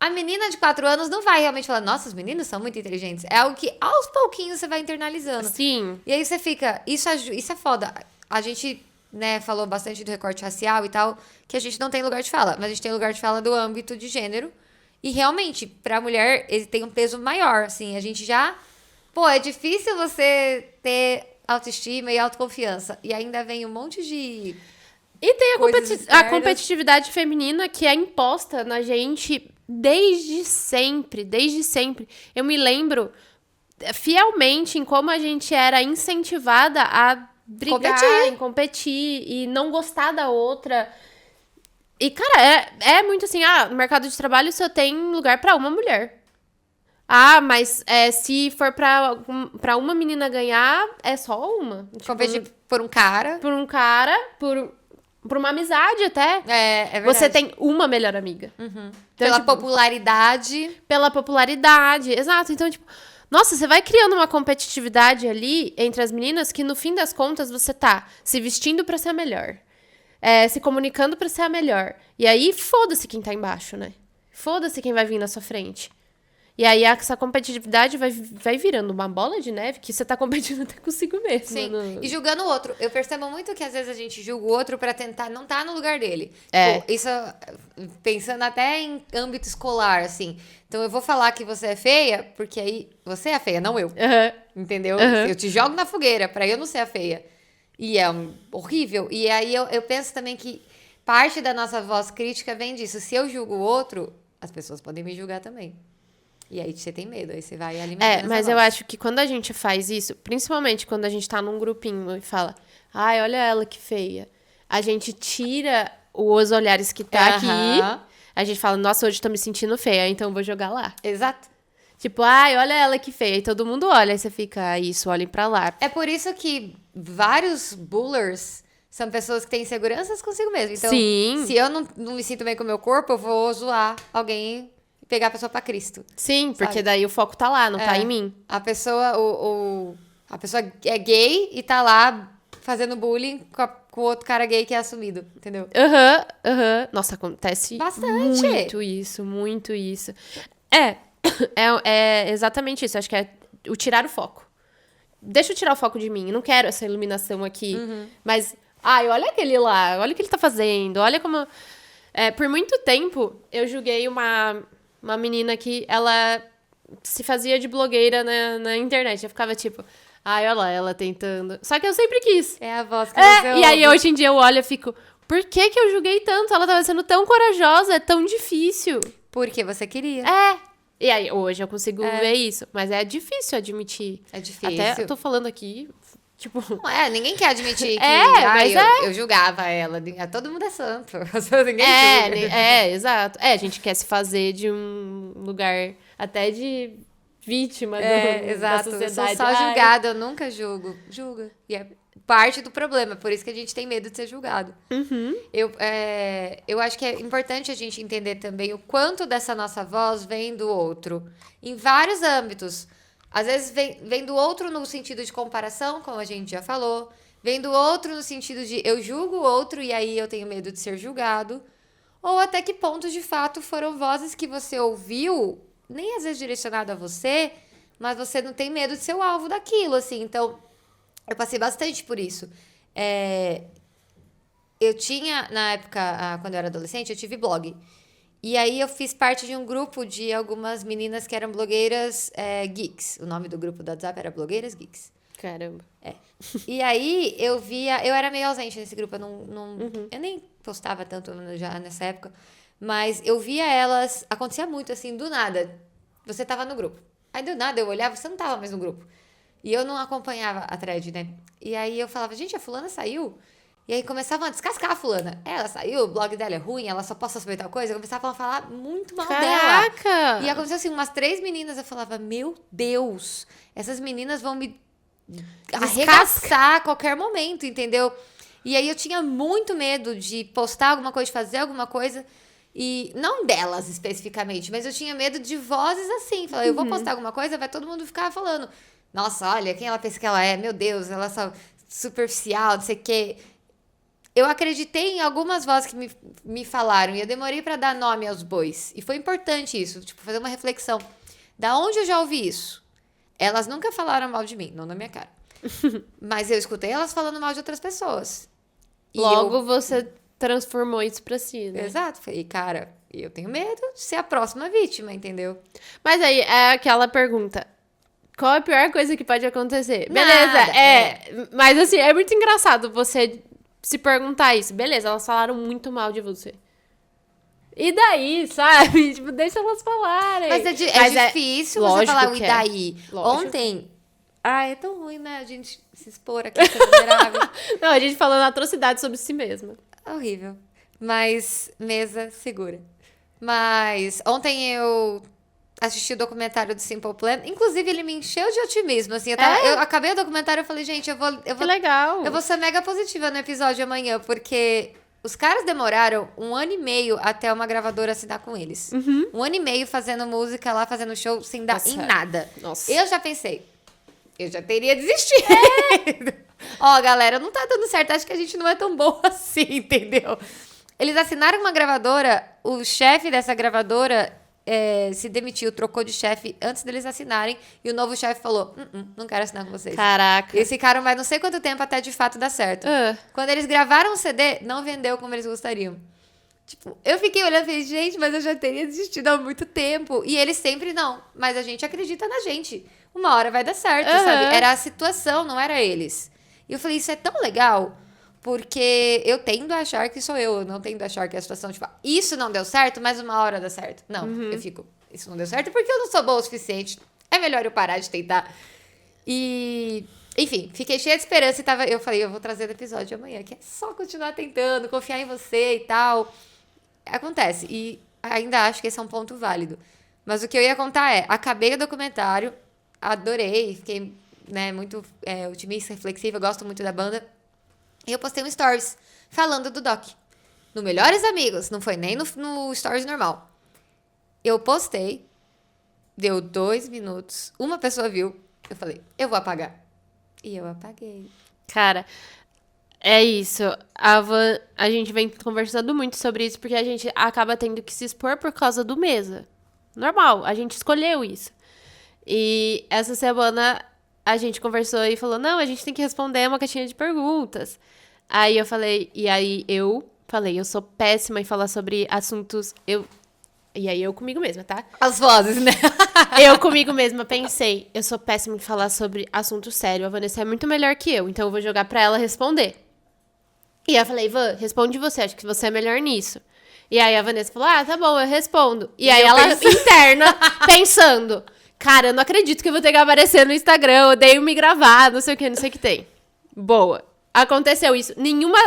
A menina de 4 anos não vai realmente falar, nossa, os meninos são muito inteligentes. É algo que aos pouquinhos você vai internalizando. Sim. E aí você fica, isso é foda. A gente, né, falou bastante do recorte racial e tal, que a gente não tem lugar de fala, mas a gente tem lugar de fala do âmbito de gênero. E realmente, pra mulher, ele tem um peso maior, assim. A gente já... Pô, é difícil você ter autoestima e autoconfiança. E ainda vem um monte de... E tem coisas a externas. competitividade feminina que é imposta na gente desde sempre, desde sempre. Eu me lembro fielmente em como a gente era incentivada a brigar, em competir e não gostar da outra. E, cara, é muito assim, no mercado de trabalho só tem lugar pra uma mulher. Mas se for pra uma menina ganhar, é só uma. Tipo, Competir por um cara. por um cara, por uma amizade até. É verdade. Você tem uma melhor amiga. Então, Pela tipo, popularidade. pela popularidade. Exato. Então, tipo, nossa, você vai criando uma competitividade ali entre as meninas que, no fim das contas, você tá se vestindo pra ser a melhor. Se comunicando pra ser a melhor. E aí, foda-se quem tá embaixo, né? Foda-se quem vai vir na sua frente. E aí, essa competitividade vai virando uma bola de neve que você tá competindo até consigo mesmo. Sim, no- e julgando o outro. Eu percebo muito que às vezes a gente julga o outro pra tentar não tá no lugar dele. É. Tipo, isso pensando até em âmbito escolar, assim. Então eu vou falar que você é feia, porque aí você é a feia, não eu. Aham. Entendeu? Uhum. Eu te jogo na fogueira pra eu não ser a feia. E é horrível. E aí eu penso também que parte da nossa voz crítica vem disso. Se eu julgo o outro, as pessoas podem me julgar também. E aí você tem medo, aí você vai alimentando essa Mas eu voz. acho que quando a gente faz isso, principalmente quando a gente tá num grupinho e fala, ai, olha ela que feia. A gente tira os olhares que tá aqui. Aham. A gente fala, nossa, hoje tô me sentindo feia, então eu vou jogar lá. Exato. Tipo, ai, olha ela que feia. E todo mundo olha, aí você fica, isso, olhem pra lá. É por isso que vários bullers são pessoas que têm inseguranças consigo mesmo. Então, Sim. se eu não me sinto bem com o meu corpo, eu vou zoar alguém e pegar a pessoa pra Cristo. Sim, porque Sabe? daí o foco tá lá, não tá em mim. A pessoa, a pessoa é gay e tá lá fazendo bullying com o outro cara gay que é assumido, entendeu? Aham. Nossa, acontece Bastante. muito isso, muito isso. É exatamente isso. Acho que é o tirar o foco. Deixa eu tirar o foco de mim. Eu não quero essa iluminação aqui. Mas, olha aquele lá. Olha o que ele tá fazendo. Olha como... por muito tempo, eu julguei uma menina que ela se fazia de blogueira na internet. Eu ficava tipo... olha lá, ela tentando. Só que eu sempre quis. É a voz que você E aí, ouve. hoje em dia, eu olho e fico... Por que eu julguei tanto? Ela tava sendo tão corajosa, é tão difícil. Porque você queria. E aí, hoje eu consigo ver isso. Mas é difícil admitir. É difícil. Até eu tô falando aqui, tipo... Não ninguém quer admitir que mas eu julgava ela. Todo mundo é santo. Ninguém julga. Exato. A gente quer se fazer de um lugar até de vítima da Exato. Eu sociedade. sou só julgada, eu nunca julgo. Julga. E é parte do problema, por isso que a gente tem medo de ser julgado. Eu acho que é importante a gente entender também o quanto dessa nossa voz vem do outro. Em vários âmbitos. Às vezes vem do outro no sentido de comparação, como a gente já falou. Vem do outro no sentido de eu julgo o outro e aí eu tenho medo de ser julgado. Ou até que ponto, de fato, foram vozes que você ouviu, nem às vezes direcionado a você, mas você não tem medo de ser o alvo daquilo, assim. Então, eu passei bastante por isso. Eu tinha, na época, quando eu era adolescente, eu tive blog. E aí eu fiz parte de um grupo de algumas meninas que eram blogueiras geeks. O nome do grupo do WhatsApp era Blogueiras Geeks. Caramba. E aí eu era meio ausente nesse grupo, eu nem postava tanto já nessa época, mas eu via elas, acontecia muito assim, do nada, você tava no grupo. Aí do nada eu olhava, você não tava mais no grupo. E eu não acompanhava a thread, né? E aí eu falava, gente, a fulana saiu. E aí começavam a descascar a fulana. Ela saiu, o blog dela é ruim, ela só posta sobre tal coisa. Começavam a falar muito mal dela. Caraca! E aconteceu assim, umas 3 meninas, eu falava, meu Deus, essas meninas vão me arregaçar a qualquer momento, entendeu? E aí eu tinha muito medo de postar alguma coisa, de fazer alguma coisa, e não delas especificamente, mas eu tinha medo de vozes assim. Falei, eu vou postar alguma coisa, vai todo mundo ficar falando, nossa, olha, quem ela pensa que ela é? Meu Deus, ela é só superficial, não sei o quê. Eu acreditei em algumas vozes que me falaram, e eu demorei pra dar nome aos bois. E foi importante isso, tipo, fazer uma reflexão. Da onde eu já ouvi isso? Elas nunca falaram mal de mim, não na minha cara. Mas eu escutei elas falando mal de outras pessoas. E Logo você transformou isso pra si, né? Exato. Falei, cara, E eu tenho medo de ser a próxima vítima, entendeu? Mas aí é aquela pergunta. Qual a pior coisa que pode acontecer? Nada, Beleza, mas assim, é muito engraçado você se perguntar isso. Beleza, elas falaram muito mal de você. E daí, sabe? Tipo, deixa elas falarem. Mas é difícil você lógico falar o que e é. daí. Lógico. Ontem... é tão ruim, né? A gente se expor aqui, ser vulnerável. Não, a gente falando atrocidade sobre si mesma. É horrível. Mas, mesa segura. Mas, ontem eu assisti o documentário do Simple Plan. Inclusive, ele me encheu de otimismo, assim. Eu acabei o documentário e falei, gente, Que legal. eu vou ser mega positiva no episódio amanhã, porque os caras demoraram 1 ano e meio até uma gravadora assinar com eles. 1 ano e meio fazendo música lá, fazendo show, sem dar em nada. Nossa. Eu já pensei, eu já teria desistido. Ó, galera, não tá dando certo, acho que a gente não é tão boa assim, entendeu? Eles assinaram uma gravadora, o chefe dessa gravadora se demitiu, trocou de chefe antes deles assinarem, e o novo chefe falou, não quero assinar com vocês. Caraca. Eles ficaram mais não sei quanto tempo até de fato dar certo. Quando eles gravaram o CD, não vendeu como eles gostariam. Tipo, eu fiquei olhando e falei, gente, mas eu já teria desistido há muito tempo. E eles sempre, não, mas a gente acredita na gente. Uma hora vai dar certo, sabe? Era a situação, não era eles. E eu falei, isso é tão legal, porque eu tendo a achar que sou eu não tendo a achar que é a situação, tipo, isso não deu certo, mas uma hora dá certo. Não, eu fico, isso não deu certo porque eu não sou boa o suficiente. É melhor eu parar de tentar. E, enfim, fiquei cheia de esperança e eu falei, eu vou trazer o episódio amanhã, que é só continuar tentando, confiar em você e tal. Acontece, e ainda acho que esse é um ponto válido. Mas o que eu ia contar acabei o documentário, adorei, fiquei, né, muito otimista, reflexiva, gosto muito da banda. E eu postei um stories falando do Doc. No Melhores Amigos, não foi nem no stories normal. Eu postei, deu 2 minutos, uma pessoa viu, eu falei, eu vou apagar. E eu apaguei. Cara, é isso. A gente vem conversando muito sobre isso, porque a gente acaba tendo que se expor por causa do Mesa. Normal, a gente escolheu isso. E essa semana a gente conversou e falou, não, a gente tem que responder uma caixinha de perguntas. Aí eu falei, eu sou péssima em falar sobre assuntos, e aí eu comigo mesma, tá? As vozes, né? Eu comigo mesma pensei, eu sou péssima em falar sobre assunto sério, a Vanessa é muito melhor que eu, então eu vou jogar pra ela responder. E aí eu falei, Van, responde você, acho que você é melhor nisso. E aí a Vanessa falou, tá bom, eu respondo. E aí ela, interna, pensando, cara, eu não acredito que eu vou ter que aparecer no Instagram, eu odeio me gravar, não sei o que tem. Boa. Aconteceu isso. Nenhuma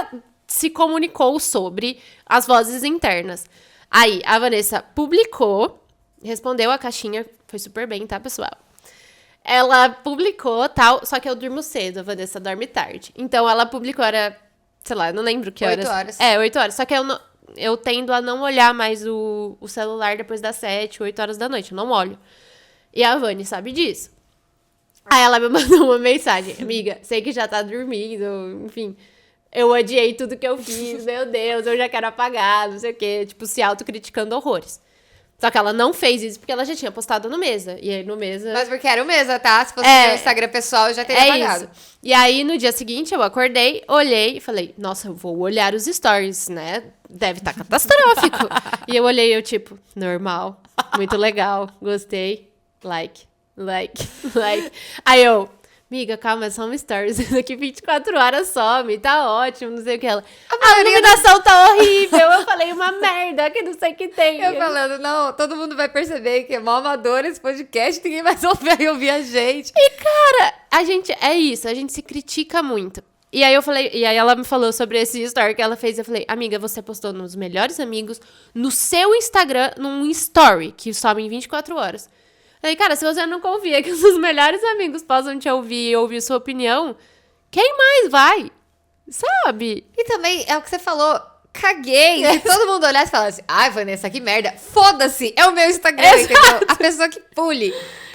se comunicou sobre as vozes internas. Aí, a Vanessa publicou, respondeu a caixinha, foi super bem, tá, pessoal? Ela publicou, tal, só que eu durmo cedo, a Vanessa dorme tarde. Então, ela publicou, era, sei lá, eu não lembro que horas. 8 horas. 8 horas. Só que eu tendo a não olhar mais o celular depois das 7, 8 horas da noite, eu não olho. E a Vani sabe disso. Aí ela me mandou uma mensagem, amiga, sei que já tá dormindo, enfim, eu odiei tudo que eu fiz, meu Deus, eu já quero apagar, não sei o quê, tipo, se autocriticando horrores. Só que ela não fez isso porque ela já tinha postado no Mesa, e aí no Mesa... Mas porque era o Mesa, tá? Se fosse meu Instagram pessoal, eu já teria apagado. Isso. E aí, no dia seguinte, eu acordei, olhei e falei, nossa, eu vou olhar os stories, né? Deve estar catastrófico. E eu olhei, eu tipo, normal, muito legal, gostei, like. Aí eu, amiga, calma, é só um stories. Daqui 24 horas some, tá ótimo, não sei o que ela. A iluminação tá horrível. Eu falei uma merda, que não sei o que tem. Eu falando, não, todo mundo vai perceber que é mó amador esse podcast, ninguém mais vai ouvir a gente. E, cara, a gente se critica muito. E aí ela me falou sobre esse story que ela fez. Eu falei, amiga, você postou nos Melhores Amigos, no seu Instagram, num story, que some em 24 horas. Falei, cara, se você não confia que os seus melhores amigos possam te ouvir e ouvir sua opinião, quem mais vai? Sabe? E também, é o que você falou, caguei. Se todo mundo olhasse e falasse, ai, Vanessa, que merda. Foda-se, é o meu Instagram, entendeu? A pessoa que pule.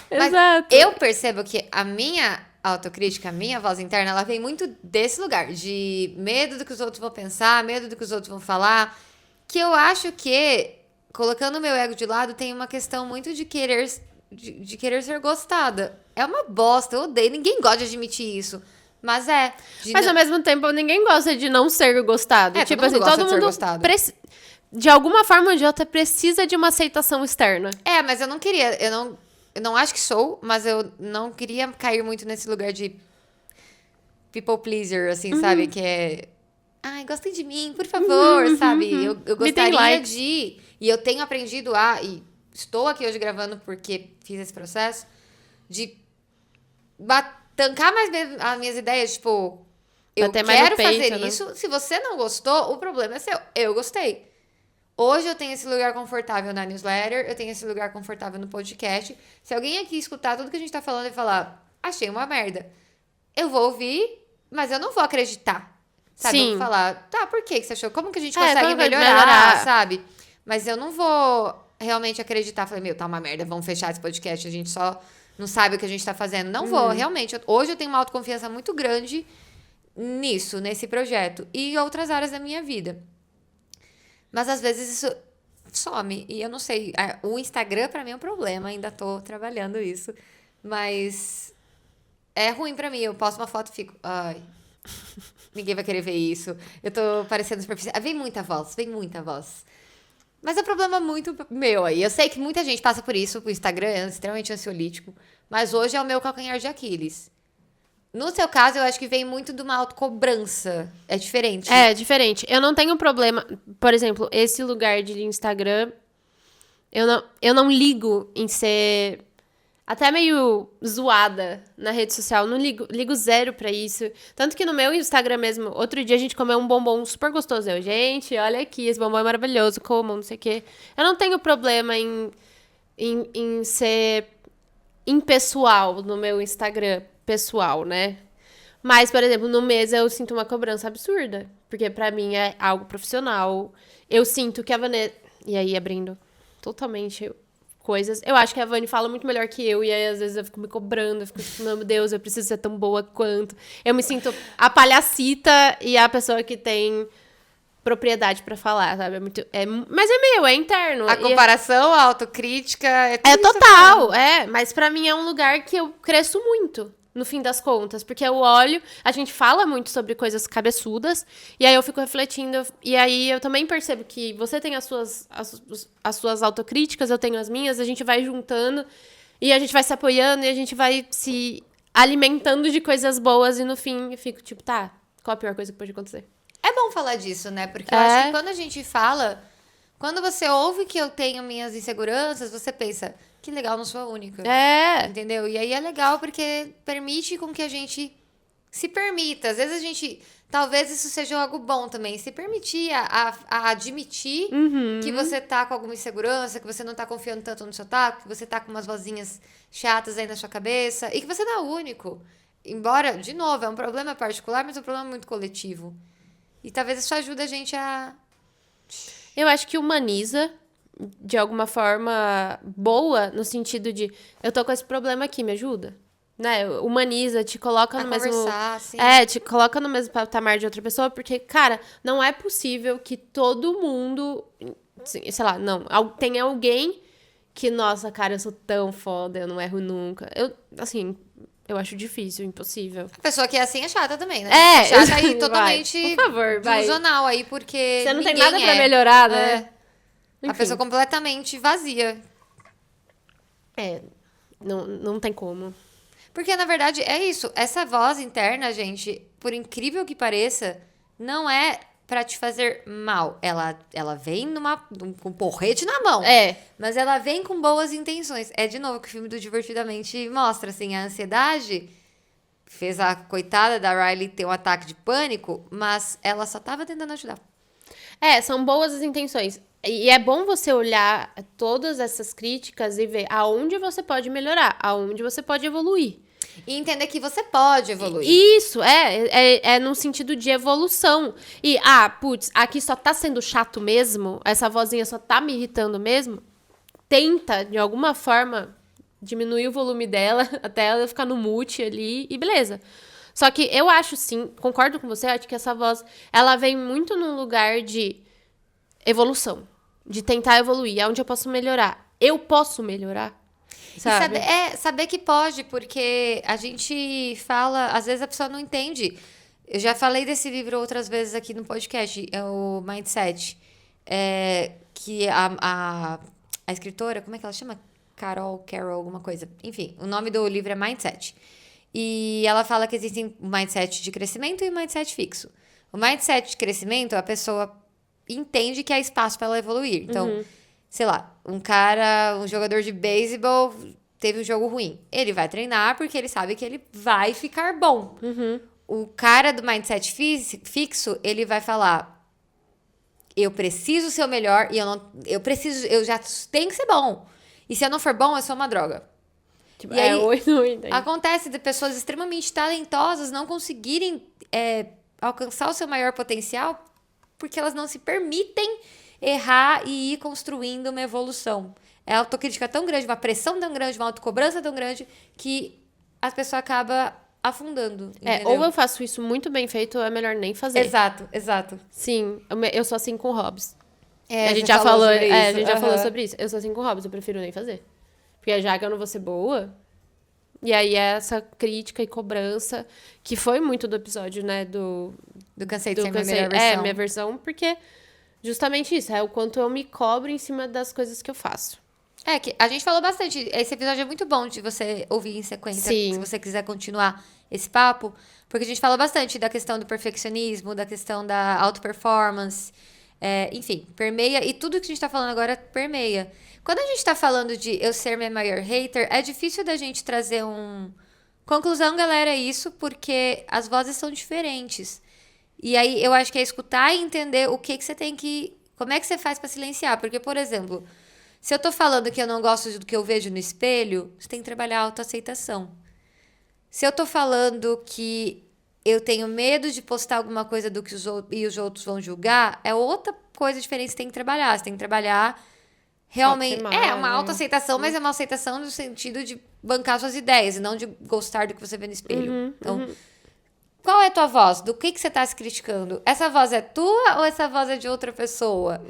Mas Exato. eu percebo que a minha autocrítica, a minha voz interna, ela vem muito desse lugar, de medo do que os outros vão pensar, medo do que os outros vão falar, que eu acho que, colocando o meu ego de lado, tem uma questão muito de querer ser gostada. É uma bosta, eu odeio. Ninguém gosta de admitir isso. Mas Mas ao mesmo tempo, ninguém gosta de não ser gostado. Tipo todo mundo assim, gosta todo de ser mundo gostado. de alguma forma ou de outra, precisa de uma aceitação externa. Mas eu não queria, eu não acho que sou, mas eu não queria cair muito nesse lugar de people pleaser, assim, sabe? Que é, ai, gostem de mim, por favor, sabe? Eu gostaria likes. de, e eu tenho aprendido e estou aqui hoje gravando porque fiz esse processo, de tancar mais as minhas ideias, tipo, eu Bater mais no quero peito, fazer né? isso, se você não gostou, o problema é seu, eu gostei. Hoje eu tenho esse lugar confortável na newsletter, eu tenho esse lugar confortável no podcast. Se alguém aqui escutar tudo que a gente tá falando e falar, achei uma merda, eu vou ouvir, mas eu não vou acreditar. Sabe? Eu Sim. vou falar, tá, por que você achou? Como que a gente como consegue que melhorar, sabe? Mas eu não vou realmente acreditar. Falei, meu, tá uma merda, vamos fechar esse podcast, a gente só não sabe o que a gente tá fazendo. Não vou, realmente. Hoje eu tenho uma autoconfiança muito grande nisso, nesse projeto. E em outras áreas da minha vida. Mas às vezes isso some. E eu não sei. O Instagram pra mim é um problema. Ainda tô trabalhando isso. Mas é ruim pra mim. Eu posto uma foto e fico. Ai. Ninguém vai querer ver isso. Eu tô parecendo superficial. Vem muita voz. Mas é um problema muito meu aí. Eu sei que muita gente passa por isso. O Instagram é extremamente ansiolítico. Mas hoje é o meu calcanhar de Aquiles. No seu caso, eu acho que vem muito de uma autocobrança. É diferente. É, diferente. Eu não tenho problema. Por exemplo, esse lugar de Instagram, eu não ligo em ser até meio zoada na rede social. Não ligo zero pra isso. Tanto que no meu Instagram mesmo, outro dia a gente comeu um bombom super gostoso. Gente, olha aqui, esse bombom é maravilhoso, comam, não sei o quê. Eu não tenho problema em ser impessoal no meu Instagram pessoal, né? Mas, por exemplo, no mês eu sinto uma cobrança absurda. Porque pra mim é algo profissional. Eu sinto que a Vanessa... E aí, abrindo totalmente coisas. Eu acho que a Vani fala muito melhor que eu. E aí, às vezes, eu fico me cobrando. Eu fico tipo, meu Deus, eu preciso ser tão boa quanto. Eu me sinto a palhacita e a pessoa que tem propriedade pra falar, sabe? Mas é meu, é interno. A comparação, a autocrítica... É tudo isso total, mas pra mim é um lugar que eu cresço muito, no fim das contas, porque eu olho, a gente fala muito sobre coisas cabeçudas, e aí eu fico refletindo, e aí eu também percebo que você tem as suas autocríticas, eu tenho as minhas, a gente vai juntando, e a gente vai se apoiando, e a gente vai se alimentando de coisas boas, e no fim eu fico tipo, tá, qual a pior coisa que pode acontecer? É bom falar disso, né? Porque eu acho que quando a gente fala... Quando você ouve que eu tenho minhas inseguranças, você pensa, que legal, não sou a única. Entendeu? E aí é legal porque permite com que a gente se permita. Às vezes a gente... Talvez isso seja algo bom também. Se permitir a admitir que você tá com alguma insegurança, que você não tá confiando tanto no seu taco, que você tá com umas vozinhas chatas aí na sua cabeça e que você não é o único. Embora, de novo, é um problema particular, mas é um problema muito coletivo. E talvez isso ajude a gente a... Eu acho que humaniza de alguma forma boa, no sentido de eu tô com esse problema aqui, me ajuda? Né? Humaniza, te coloca no mesmo... sim. te coloca no mesmo patamar de outra pessoa, porque, cara, não é possível que todo mundo, sei lá, não, tem alguém que, nossa, cara, eu sou tão foda, eu não erro nunca. Eu acho difícil, impossível. A pessoa que é assim é chata também, né? Chata aí totalmente por favor, delusional aí, porque você não tem ninguém nada pra melhorar, né? A pessoa completamente vazia. Não tem como. Porque, na verdade, é isso. Essa voz interna, gente, por incrível que pareça, não é pra te fazer mal. Ela vem com um porrete na mão. Mas ela vem com boas intenções. É, de novo, que o filme do Divertidamente mostra, assim, a ansiedade fez a coitada da Riley ter um ataque de pânico, mas ela só tava tentando ajudar. São boas as intenções. E é bom você olhar todas essas críticas e ver aonde você pode melhorar, aonde você pode evoluir. E entender que você pode evoluir. Isso, é no sentido de evolução. E, putz, aqui só tá sendo chato mesmo, essa vozinha só tá me irritando mesmo. Tenta, de alguma forma, diminuir o volume dela até ela ficar no mute ali e beleza. Só que eu acho, sim, concordo com você, acho que essa voz, ela vem muito num lugar de evolução, de tentar evoluir, aonde eu posso melhorar. Eu posso melhorar. Sabe? E saber que pode, porque a gente fala, às vezes a pessoa não entende. Eu já falei desse livro outras vezes aqui no podcast, é o Mindset. que a escritora, como é que ela chama? Carol, alguma coisa. Enfim, o nome do livro é Mindset. E ela fala que existem o mindset de crescimento e o mindset fixo. O mindset de crescimento, a pessoa entende que há espaço para ela evoluir. Então, sei lá, um jogador de beisebol teve um jogo ruim. Ele vai treinar porque ele sabe que ele vai ficar bom. O cara do mindset fixo, ele vai falar: eu preciso ser o melhor e eu já tenho que ser bom. E se eu não for bom, eu sou uma droga. Tipo, E aí, 8-80. acontece de pessoas extremamente talentosas não conseguirem alcançar o seu maior potencial porque elas não se permitem errar e ir construindo uma evolução. É a autocrítica tão grande, uma pressão tão grande, uma autocobrança tão grande que a pessoa acaba afundando. Entendeu? Ou eu faço isso muito bem feito, ou é melhor nem fazer. Exato. Sim, eu sou assim com hobbies. É, a gente já falou sobre isso. Eu sou assim com hobbies, eu prefiro nem fazer. Porque já que eu não vou ser boa. E aí é essa crítica e cobrança, que foi muito do episódio, né? Do Cansei de ser minha melhor versão. minha versão, porque justamente isso, é o quanto eu me cobro em cima das coisas que eu faço. Que a gente falou bastante. Esse episódio é muito bom de você ouvir em sequência, Sim. se você quiser continuar esse papo. Porque a gente falou bastante da questão do perfeccionismo, da questão da auto-performance. Enfim, permeia. E tudo que a gente tá falando agora permeia. Quando a gente tá falando de eu ser minha maior hater, é difícil da gente trazer conclusão, galera, isso, porque as vozes são diferentes. E aí, eu acho que é escutar e entender o que você tem que... Como é que você faz pra silenciar? Porque, por exemplo, se eu tô falando que eu não gosto do que eu vejo no espelho, você tem que trabalhar a autoaceitação. Se eu tô falando que eu tenho medo de postar alguma coisa do que os outros vão julgar, é outra coisa diferente que você tem que trabalhar. Você tem que trabalhar realmente... uma autoaceitação, mas é uma aceitação no sentido de bancar suas ideias e não de gostar do que você vê no espelho. Então... Qual é a tua voz? Do que você tá se criticando? Essa voz é tua ou essa voz é de outra pessoa?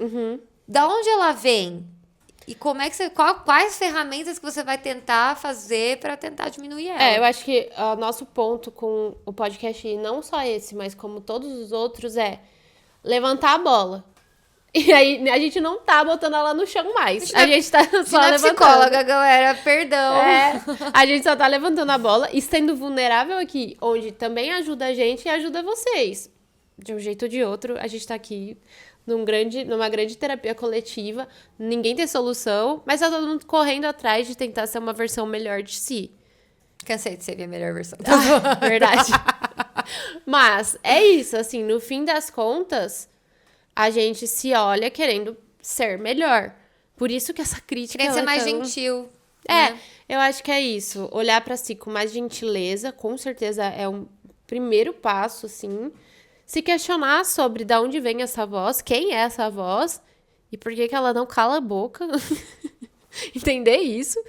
Da onde ela vem? E como é que quais ferramentas que você vai tentar fazer para tentar diminuir ela? Eu acho que o nosso ponto com o podcast, e não só esse, mas como todos os outros, é levantar a bola. E aí, a gente não tá botando ela no chão mais. A gente tá só levantando. Psicóloga, galera, perdão. A gente só tá levantando a bola e sendo vulnerável aqui, onde também ajuda a gente e ajuda vocês. De um jeito ou de outro, a gente tá aqui numa grande terapia coletiva. Ninguém tem solução, mas tá todo mundo correndo atrás de tentar ser uma versão melhor de si. Cansei de ser minha melhor versão. Verdade. Mas é isso, assim, no fim das contas... A gente se olha querendo ser melhor. Por isso que essa crítica... Querendo ser mais gentil. Né? Eu acho que é isso. Olhar pra si com mais gentileza, com certeza é um primeiro passo, assim. Se questionar sobre de onde vem essa voz, quem é essa voz e por que ela não cala a boca. Entender isso.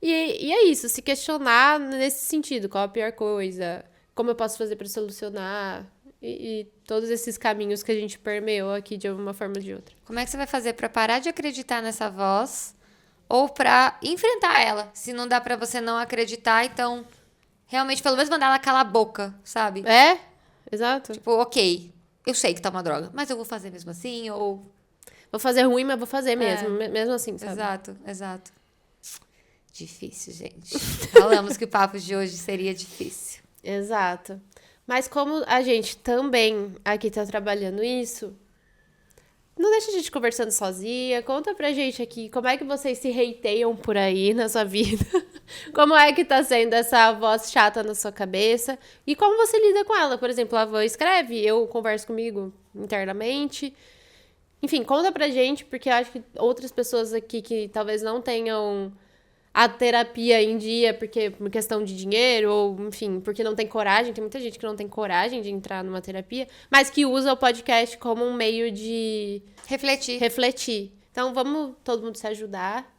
E é isso, se questionar nesse sentido. Qual a pior coisa? Como eu posso fazer pra solucionar? E todos esses caminhos que a gente permeou aqui de uma forma ou de outra. Como é que você vai fazer pra parar de acreditar nessa voz ou pra enfrentar ela? Se não dá pra você não acreditar, então realmente pelo menos mandar ela calar a boca, sabe? Exato. Tipo, ok, eu sei que tá uma droga, mas eu vou fazer mesmo assim, ou... Vou fazer ruim, mas vou fazer mesmo, mesmo assim, sabe? Exato. Difícil, gente. Falamos que o papo de hoje seria difícil. Exato. Mas como a gente também aqui tá trabalhando isso, não deixa a gente conversando sozinha. Conta pra gente aqui como é que vocês se hateiam por aí na sua vida. Como é que tá sendo essa voz chata na sua cabeça. E como você lida com ela. Por exemplo, a Van escreve, eu converso comigo internamente. Enfim, conta pra gente, porque eu acho que outras pessoas aqui que talvez não tenham... a terapia em dia, porque por questão de dinheiro, ou, enfim, porque não tem coragem. Tem muita gente que não tem coragem de entrar numa terapia, mas que usa o podcast como um meio de... refletir. Então, vamos todo mundo se ajudar.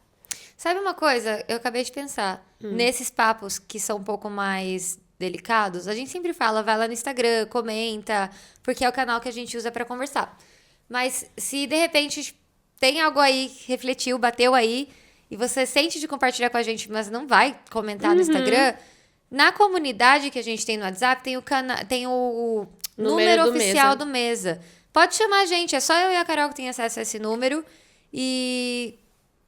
Sabe uma coisa? Eu acabei de pensar. Nesses papos que são um pouco mais delicados, a gente sempre fala, vai lá no Instagram, comenta, porque é o canal que a gente usa pra conversar. Mas se, de repente, tem algo aí que refletiu, bateu aí... e você sente de compartilhar com a gente, mas não vai comentar no Instagram, na comunidade que a gente tem no WhatsApp, tem o número oficial do Mesa. pode chamar a gente. É só eu e a Carol que tem acesso a esse número. E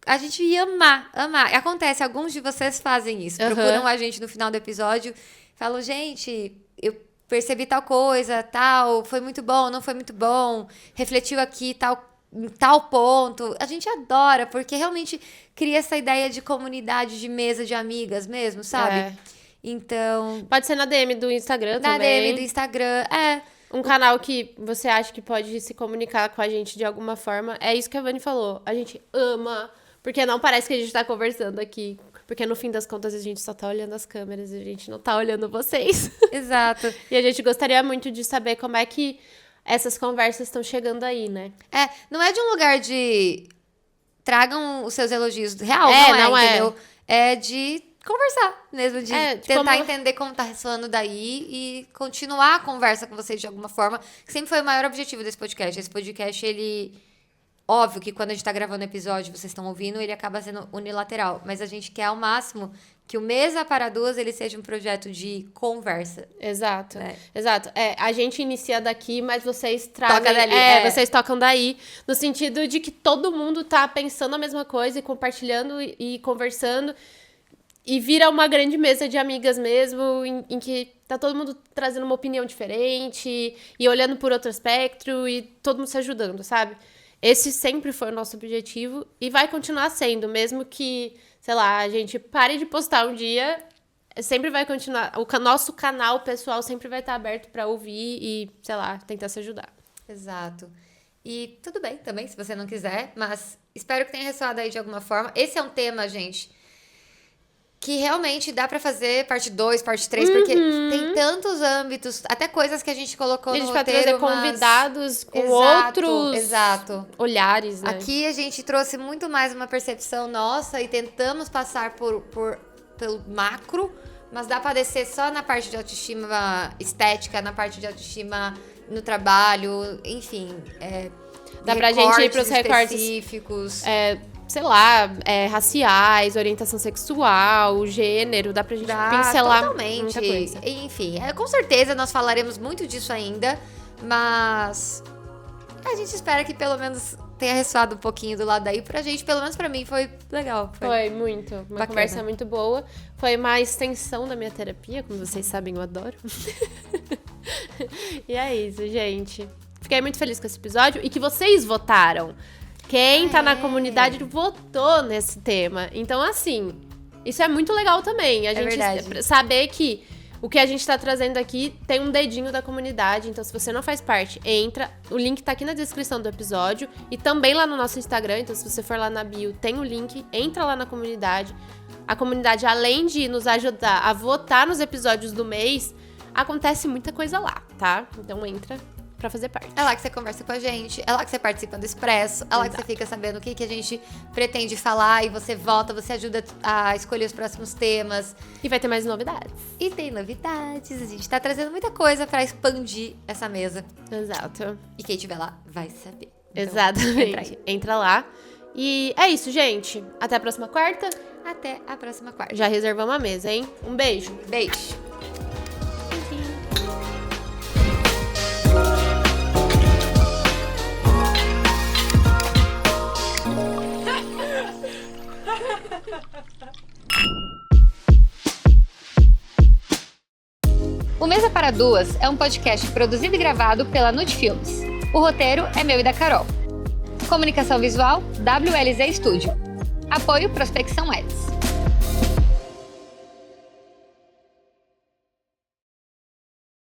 a gente ia amar. Acontece, alguns de vocês fazem isso. Procuram a gente no final do episódio. Falam, gente, eu percebi tal coisa, tal. Foi muito bom, não foi muito bom. Refletiu aqui, tal ponto. A gente adora, porque realmente cria essa ideia de comunidade, de mesa de amigas mesmo, sabe? Então... Pode ser na DM do Instagram também. Na DM do Instagram, Um canal que você acha que pode se comunicar com a gente de alguma forma. É isso que a Vani falou. A gente ama, porque não parece que a gente tá conversando aqui. Porque no fim das contas a gente só tá olhando as câmeras e a gente não tá olhando vocês. Exato. E a gente gostaria muito de saber como é que essas conversas estão chegando aí, né? Não é de um lugar de... Tragam os seus elogios real, não é, entendeu? É de conversar mesmo, de tentar entender como tá ressoando daí e continuar a conversa com vocês de alguma forma, que sempre foi o maior objetivo desse podcast. Esse podcast, ele... Óbvio que quando a gente tá gravando o episódio, vocês estão ouvindo, ele acaba sendo unilateral. Mas a gente quer ao máximo que o Mesa para Duas, ele seja um projeto de conversa. Exato, exato. A gente inicia daqui, mas vocês trazem... Toca dali. Vocês tocam daí, no sentido de que todo mundo tá pensando a mesma coisa e compartilhando e conversando. E vira uma grande mesa de amigas mesmo, em que tá todo mundo trazendo uma opinião diferente e olhando por outro espectro e todo mundo se ajudando, sabe? Esse sempre foi o nosso objetivo e vai continuar sendo, mesmo que, sei lá, a gente pare de postar um dia, sempre vai continuar. O nosso canal pessoal sempre vai estar aberto para ouvir e, sei lá, tentar se ajudar. Exato. E tudo bem também, se você não quiser, mas espero que tenha ressoado aí de alguma forma. Esse é um tema, gente, que realmente dá pra fazer parte 2, parte 3, porque tem tantos âmbitos, até coisas que a gente colocou no roteiro. A gente vai trazer convidados com outros olhares, né? Aqui a gente trouxe muito mais uma percepção nossa e tentamos passar pelo macro, mas dá pra descer só na parte de autoestima estética, na parte de autoestima no trabalho, enfim. Dá pra gente ir pros recortes específicos. Sei lá, raciais, orientação sexual, gênero, dá pra gente pincelar totalmente. Muita coisa. Enfim, com certeza nós falaremos muito disso ainda, mas a gente espera que pelo menos tenha ressoado um pouquinho do lado daí pra gente, pelo menos pra mim foi legal. Foi muito, uma bacana. Conversa muito boa, foi uma extensão da minha terapia, como vocês sabem, eu adoro. E é isso, gente. Fiquei muito feliz com esse episódio e que vocês votaram. Quem tá na comunidade votou nesse tema. Então, assim, isso é muito legal também. A gente saber que o que a gente tá trazendo aqui tem um dedinho da comunidade. Então, se você não faz parte, entra. O link tá aqui na descrição do episódio. E também lá no nosso Instagram. Então, se você for lá na bio, tem o link. Entra lá na comunidade. A comunidade, além de nos ajudar a votar nos episódios do mês, acontece muita coisa lá, tá? Então, entra pra fazer parte. É lá que você conversa com a gente, é lá que você participa do Expresso, é lá que você fica sabendo o que a gente pretende falar e você vota, você ajuda a escolher os próximos temas. E vai ter mais novidades. E tem novidades, a gente tá trazendo muita coisa pra expandir essa mesa. Exato. E quem estiver lá vai saber. Então, exatamente. Entra lá. E é isso, gente. Até a próxima quarta. Até a próxima quarta. Já reservamos a mesa, hein? Um beijo. Beijo. O Mesa para Duas é um podcast produzido e gravado pela Nude Filmes. O roteiro é meu e da Carol. Comunicação visual, WLZ Studio. Apoio Prospecção Ads.